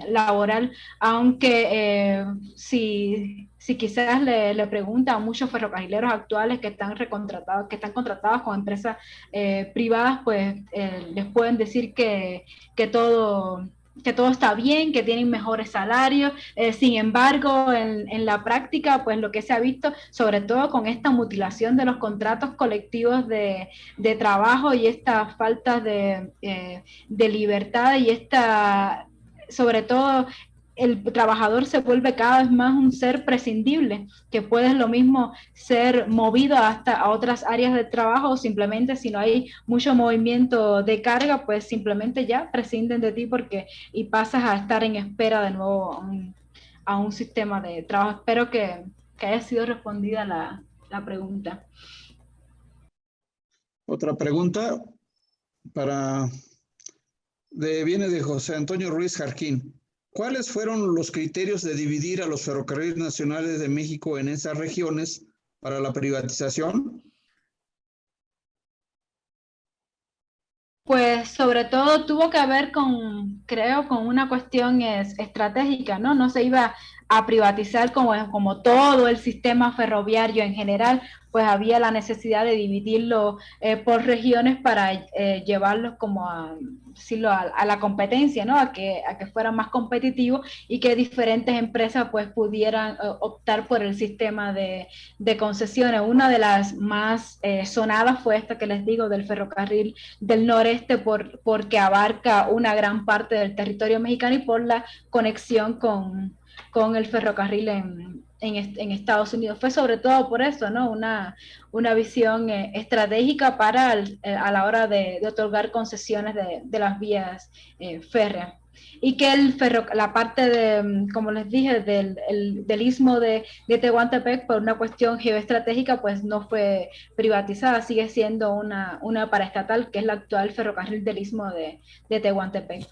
laboral, aunque si quizás le pregunta a muchos ferrocarrileros actuales que están contratados con empresas privadas, pues les pueden decir que todo está bien, que tienen mejores salarios. Sin embargo, en la práctica, pues lo que se ha visto, sobre todo con esta mutilación de los contratos colectivos de trabajo y esta falta de libertad y sobre todo, el trabajador se vuelve cada vez más un ser prescindible, que puedes lo mismo ser movido hasta a otras áreas de trabajo o simplemente si no hay mucho movimiento de carga, pues simplemente ya prescinden de ti y pasas a estar en espera de nuevo a un sistema de trabajo. Espero que haya sido respondida la pregunta. Otra pregunta viene de José Antonio Ruiz Jarquín. ¿Cuáles fueron los criterios de dividir a los ferrocarriles nacionales de México en esas regiones para la privatización? Pues sobre todo tuvo que ver creo, con una cuestión estratégica, ¿no? No se iba a privatizar como todo el sistema ferroviario en general, pues había la necesidad de dividirlo por regiones para llevarlos como a la competencia, ¿no? A que fuera más competitivo y que diferentes empresas pues pudieran optar por el sistema de concesiones. Una de las más sonadas fue esta que les digo del ferrocarril del noreste porque abarca una gran parte del territorio mexicano y por la conexión con el ferrocarril en Estados Unidos. Fue sobre todo por eso, ¿no? Una visión estratégica a la hora de otorgar concesiones de las vías férreas. Y que la parte como les dije, del istmo de Tehuantepec, por una cuestión geoestratégica, pues no fue privatizada, sigue siendo una paraestatal, que es la actual ferrocarril del istmo de Tehuantepec.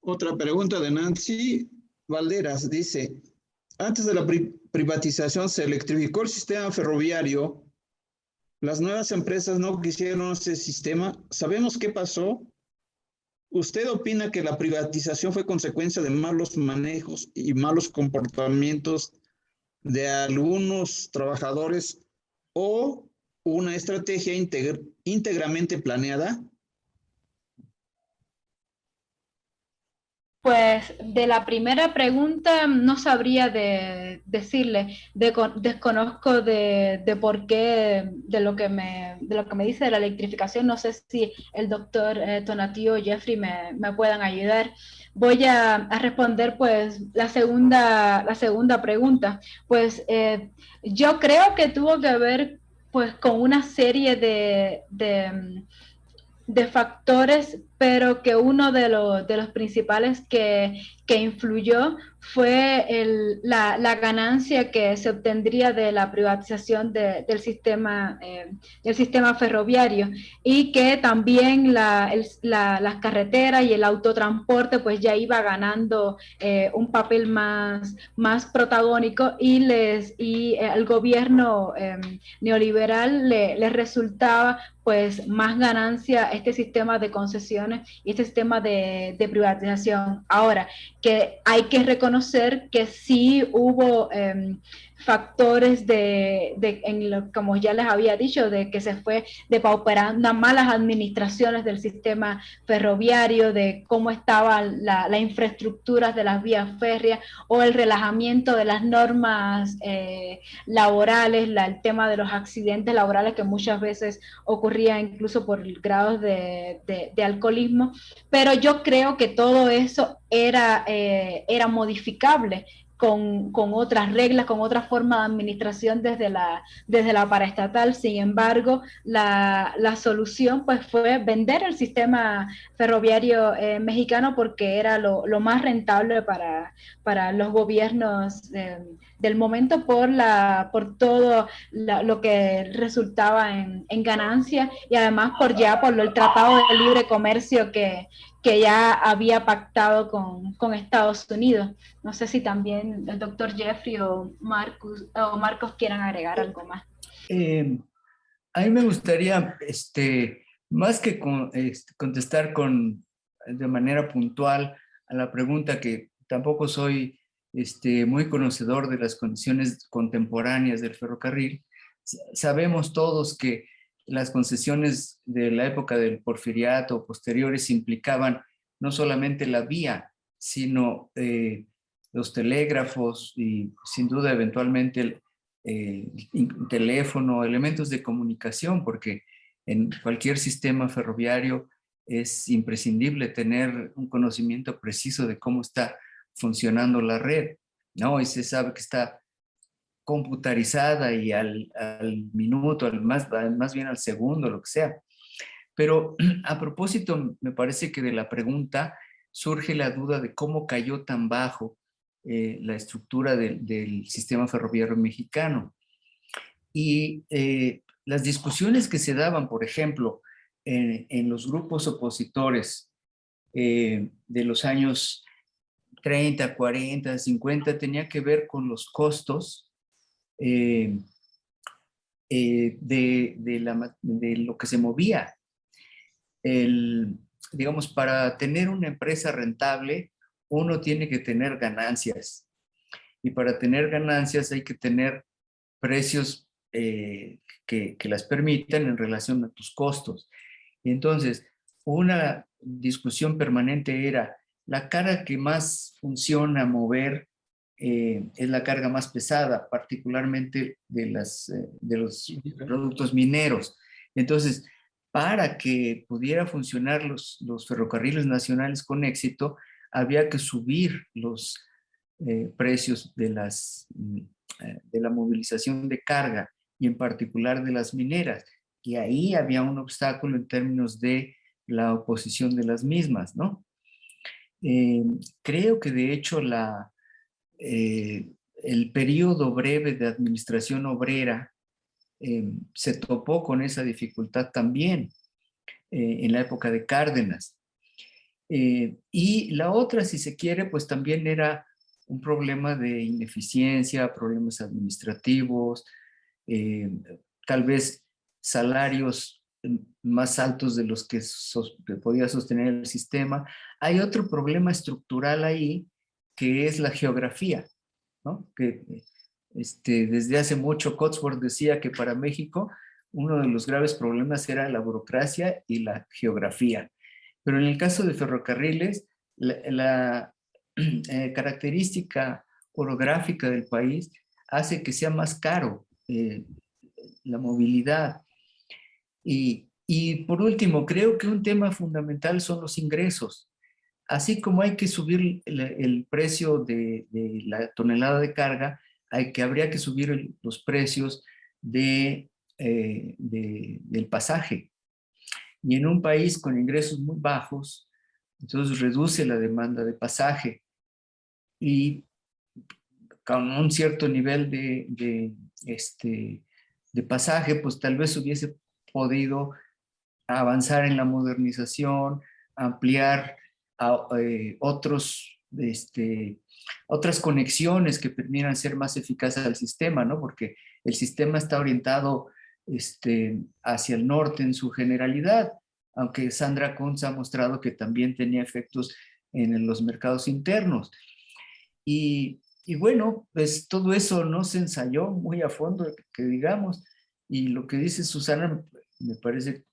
Otra pregunta de Nancy Valderas. Dice, antes de la privatización se electrificó el sistema ferroviario. Las nuevas empresas no quisieron ese sistema. ¿Sabemos qué pasó? ¿Usted opina que la privatización fue consecuencia de malos manejos y malos comportamientos de algunos trabajadores o una estrategia íntegramente planeada? Pues de la primera pregunta no sabría decirle, desconozco de por qué, de lo que me dice de la electrificación. No sé si el doctor Tonatiuh o Jeffrey me puedan ayudar. Voy a responder pues la segunda pregunta. Pues yo creo que tuvo que ver pues con una serie de factores pero que uno de los principales que influyó fue la ganancia que se obtendría de la privatización del sistema ferroviario, y que también las carreteras y el autotransporte pues ya iba ganando un papel más protagónico, y al gobierno neoliberal le resultaba pues más ganancia este sistema de concesiones y este sistema de privatización. Ahora, que hay que reconocer que sí hubo factores como ya les había dicho, de que se fue depauperando, malas administraciones del sistema ferroviario, de cómo estaba la infraestructura de las vías férreas, o el relajamiento de las normas laborales, el tema de los accidentes laborales que muchas veces ocurría incluso por grados de alcoholismo. Pero yo creo que todo eso era modificable con otras reglas, con otra forma de administración desde la paraestatal. Sin embargo, la solución pues fue vender el sistema ferroviario mexicano, porque era lo más rentable para los gobiernos del momento, por todo lo que resultaba en ganancia, y además por el Tratado de Libre Comercio que ya había pactado con Estados Unidos. No sé si también el doctor Jeffrey o Marcos quieran agregar algo más. A mí me gustaría, más que contestar de manera puntual a la pregunta, que tampoco soy muy conocedor de las condiciones contemporáneas del ferrocarril. Sabemos todos que las concesiones de la época del Porfiriato o posteriores implicaban no solamente la vía, sino los telégrafos y sin duda eventualmente teléfono, elementos de comunicación, porque en cualquier sistema ferroviario es imprescindible tener un conocimiento preciso de cómo está funcionando la red, ¿no? Y se sabe que está computarizada y al minuto, más bien al segundo, lo que sea. Pero a propósito, me parece que de la pregunta surge la duda de cómo cayó tan bajo la estructura del sistema ferroviario mexicano. Y las discusiones que se daban, por ejemplo, en los grupos opositores de los años 30, 40, 50, tenía que ver con los costos de lo que se movía. Digamos, para tener una empresa rentable, uno tiene que tener ganancias. Y para tener ganancias hay que tener precios que las permitan en relación a tus costos. Y entonces, una discusión permanente era, la carga que más funciona mover es la carga más pesada, particularmente de los productos mineros. Entonces, para que pudiera funcionar los ferrocarriles nacionales con éxito, había que subir los precios de la movilización de carga, y en particular de las mineras. Y ahí había un obstáculo en términos de la oposición de las mismas, ¿no? Creo que de hecho el periodo breve de administración obrera se topó con esa dificultad también en la época de Cárdenas. Y la otra, si se quiere, pues también era un problema de ineficiencia, problemas administrativos, tal vez salarios más altos de los que podía sostener el sistema. Hay otro problema estructural ahí, que es la geografía, ¿no? Que desde hace mucho Cotsworth decía que para México uno de los graves problemas era la burocracia y la geografía. Pero en el caso de ferrocarriles, la característica orográfica del país hace que sea más caro la movilidad. Y por último, creo que un tema fundamental son los ingresos. Así como hay que subir el precio de la tonelada de carga, habría que subir los precios del pasaje. Y en un país con ingresos muy bajos, entonces reduce la demanda de pasaje y con un cierto nivel de pasaje, pues tal vez hubiese podido avanzar en la modernización, ampliar otras conexiones que permitieran ser más eficaces al sistema, ¿no? Porque el sistema está orientado hacia el norte en su generalidad, aunque Sandra Kuntz ha mostrado que también tenía efectos en los mercados internos. Y bueno, pues todo eso no se ensayó muy a fondo, que digamos, y lo que dice Susana me parece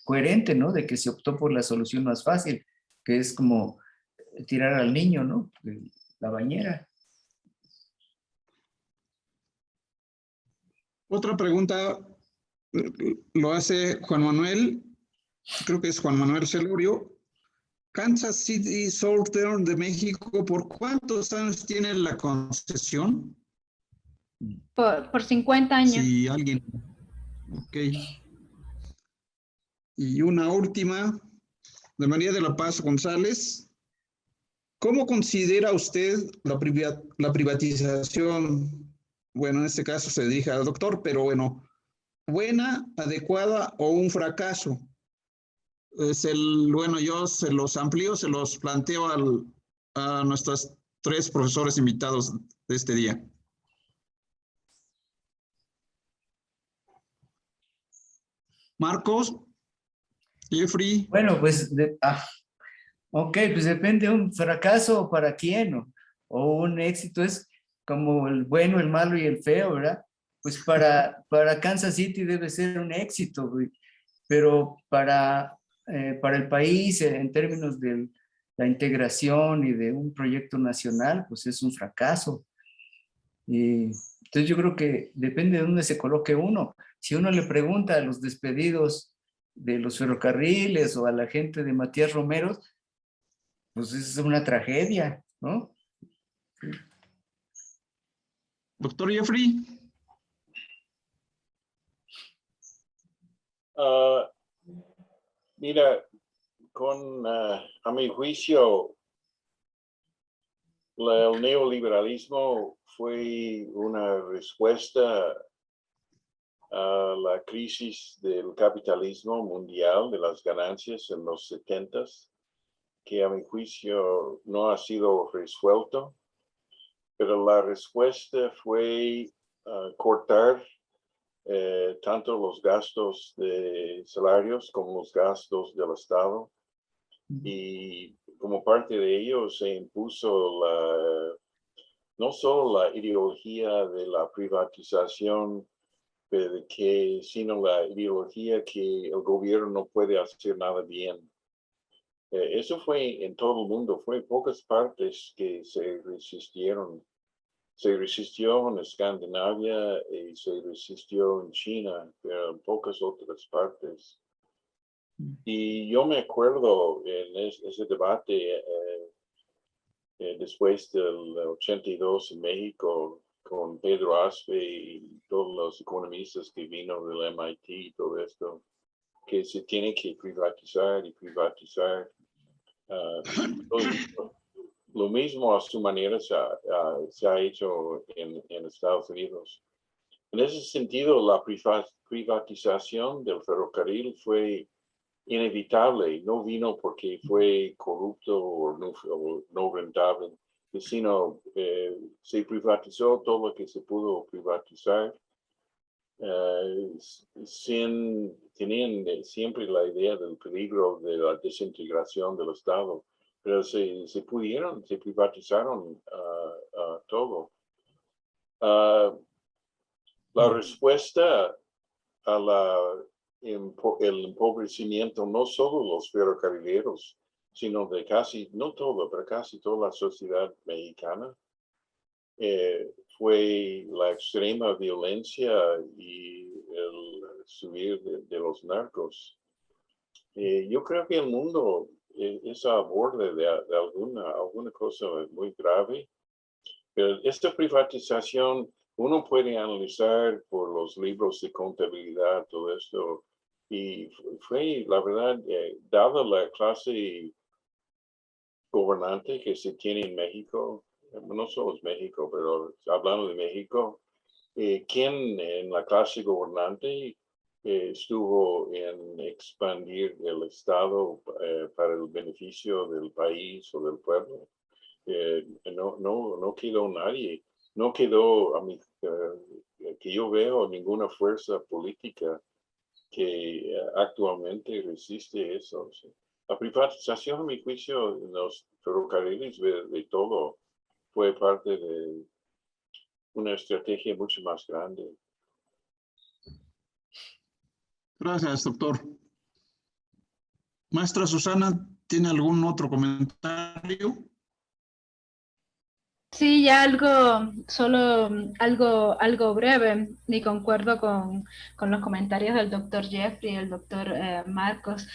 coherente, ¿no? De que se optó por la solución más fácil, que es como tirar al niño, ¿no? De la bañera. Otra pregunta lo hace Juan Manuel, creo que es Juan Manuel Celorio. Kansas City Southern de México, ¿por cuántos años tiene la concesión? Por 50 años. Si alguien... Ok. Y una última, de María de la Paz González. ¿Cómo considera usted la privatización? Bueno, en este caso se dirige al doctor, pero bueno, ¿buena, adecuada o un fracaso? Bueno, yo se los amplío, se los planteo a nuestros 3 profesores invitados de este día. Marcos, Jeffrey. Bueno, pues, ok, pues depende, un fracaso para quién, o un éxito es como el bueno, el malo y el feo, ¿verdad? Pues para Kansas City debe ser un éxito, pero para el país, en términos de la integración y de un proyecto nacional, pues es un fracaso. Entonces yo creo que depende de dónde se coloque uno. Si uno le pregunta a los despedidos de los ferrocarriles o a la gente de Matías Romero, pues es una tragedia, ¿no? Doctor Jeffrey. Mira, a mi juicio, el neoliberalismo fue una respuesta a la crisis del capitalismo mundial, de las ganancias en los 70s, que a mi juicio no ha sido resuelto, pero la respuesta fue cortar tanto los gastos de salarios como los gastos del Estado. Y como parte de ello se impuso no solo la ideología de la privatización, sino la ideología que el gobierno no puede hacer nada bien. Eso fue en todo el mundo, fue en pocas partes que se resistieron. Se resistió en Escandinavia y se resistió en China, pero en pocas otras partes. Y yo me acuerdo en ese debate después del 82 en México con Pedro Aspe y todos los economistas que vino del MIT y todo esto, que se tiene que privatizar y privatizar. Lo mismo a su manera se ha hecho en Estados Unidos. En ese sentido, la privatización del ferrocarril fue inevitable, no vino porque fue corrupto o no rentable, sino se privatizó todo lo que se pudo privatizar. Tenían siempre la idea del peligro de la desintegración del Estado, pero se privatizaron todo. La respuesta a el empobrecimiento no solo de los ferrocarrileros, sino de no todo, pero casi toda la sociedad mexicana, fue la extrema violencia y el subir de los narcos. Yo creo que el mundo es a borde de alguna cosa muy grave, pero esta privatización uno puede analizar por los libros de contabilidad, todo esto, Y fue, la verdad, dada la clase gobernante que se tiene en México, no solo es México, pero hablando de México, quien en la clase gobernante estuvo en expandir el Estado para el beneficio del país o del pueblo. No quedó nadie, no quedó, que yo veo, ninguna fuerza política que actualmente resiste eso. ¿Sí? La privatización, a mi juicio, en los ferrocarriles de todo fue parte de una estrategia mucho más grande. Gracias, doctor. Maestra Susana, ¿tiene algún otro comentario? Sí, ya solo algo breve, y concuerdo con los comentarios del doctor Jeffrey y el doctor Marcos.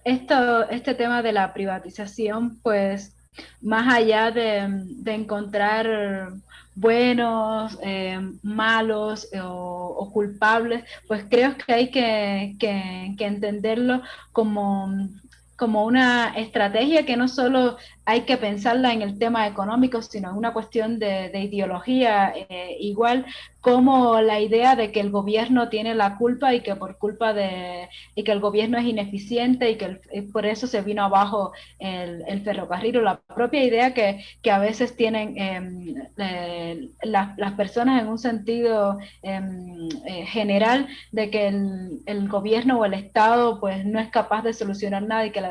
Este tema de la privatización, pues, más allá de encontrar buenos, malos o culpables, pues creo que hay que entenderlo como una estrategia que no solo hay que pensarla en el tema económico, sino en una cuestión de ideología, igual como la idea de que el gobierno tiene la culpa y que por culpa y que el gobierno es ineficiente y que por eso se vino abajo el ferrocarril, o la propia idea que a veces tienen las personas en un sentido general de que el gobierno o el Estado pues no es capaz de solucionar nada y que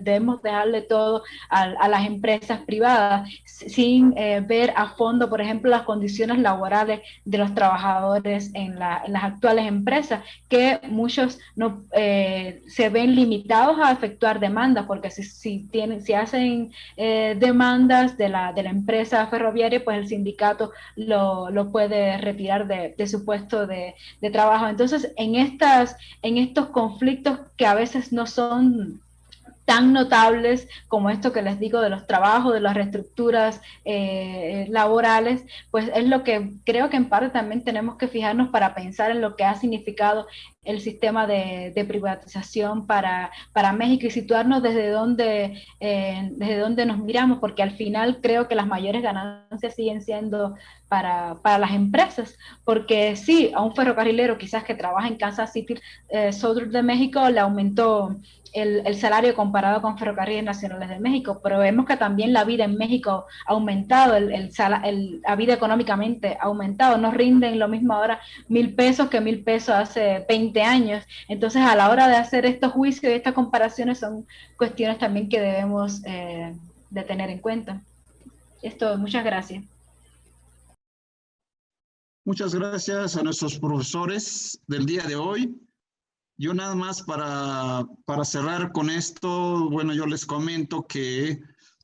debemos dejarle todo a las empresas privadas sin ver a fondo, por ejemplo, las condiciones laborales de los trabajadores en las actuales empresas, que muchos no se ven limitados a efectuar demandas, porque si hacen demandas de la empresa ferroviaria, pues el sindicato lo puede retirar de su puesto de trabajo. Entonces, en estos conflictos que a veces no son tan notables como esto que les digo de los trabajos, de las reestructuras laborales, pues es lo que creo que en parte también tenemos que fijarnos para pensar en lo que ha significado el sistema de privatización para México y situarnos desde donde nos miramos, porque al final creo que las mayores ganancias siguen siendo para las empresas, porque sí, a un ferrocarrilero quizás que trabaja en Kansas City, Southern de México, le aumentó el salario comparado con Ferrocarriles Nacionales de México, pero vemos que también la vida en México ha aumentado, la vida económicamente ha aumentado, no rinden lo mismo ahora 1,000 pesos que 1,000 pesos hace 20 años. Entonces, a la hora de hacer estos juicios y estas comparaciones son cuestiones también que debemos de tener en cuenta. Esto, muchas gracias. Muchas gracias a nuestros profesores del día de hoy. Yo nada más para cerrar con esto, bueno, yo les comento que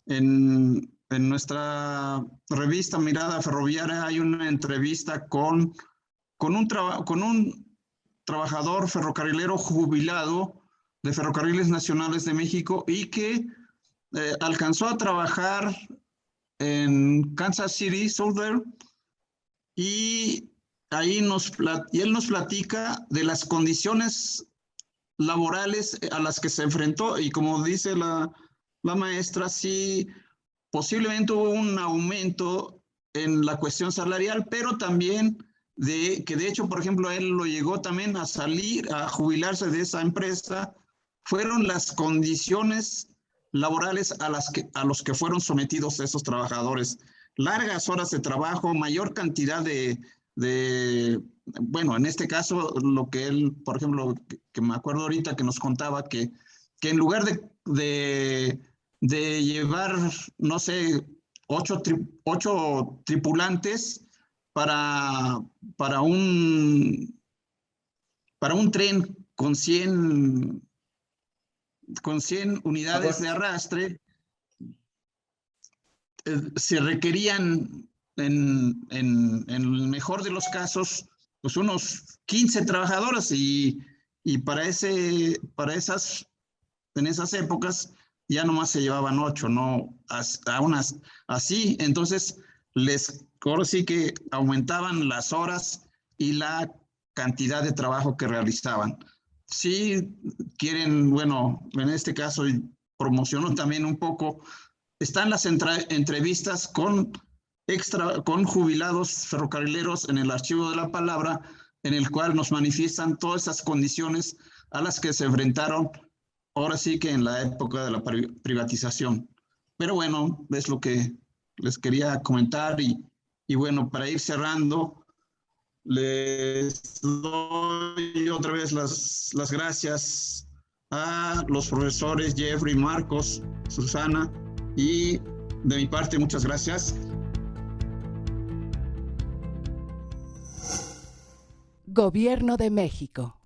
en nuestra revista Mirada Ferroviaria hay una entrevista con un trabajador ferrocarrilero jubilado de Ferrocarriles Nacionales de México y que alcanzó a trabajar en Kansas City, Southern, y ahí él nos platica de las condiciones laborales a las que se enfrentó, y como dice la maestra, sí, posiblemente hubo un aumento en la cuestión salarial, pero también que de hecho, por ejemplo, él lo llegó también a jubilarse de esa empresa, fueron las condiciones laborales a los que fueron sometidos esos trabajadores. Largas horas de trabajo, mayor cantidad bueno, en este caso, lo que él, por ejemplo, que me acuerdo ahorita que nos contaba que en lugar de llevar, no sé, 8 tripulantes para un tren con 100 unidades de arrastre, se requerían en el mejor de los casos pues unos 15 trabajadores y en esas épocas ya nomás se llevaban 8, no aún así. Entonces ahora sí que aumentaban las horas y la cantidad de trabajo que realizaban. sí quieren, bueno, en este caso promociono también un poco, están las entrevistas con jubilados ferrocarrileros en el Archivo de la Palabra, en el cual nos manifiestan todas esas condiciones a las que se enfrentaron, ahora sí que en la época de la privatización. Pero bueno, es lo que les quería comentar y bueno, para ir cerrando, les doy otra vez las gracias a los profesores Jeffrey, Marcos, Susana, y de mi parte muchas gracias. Gobierno de México.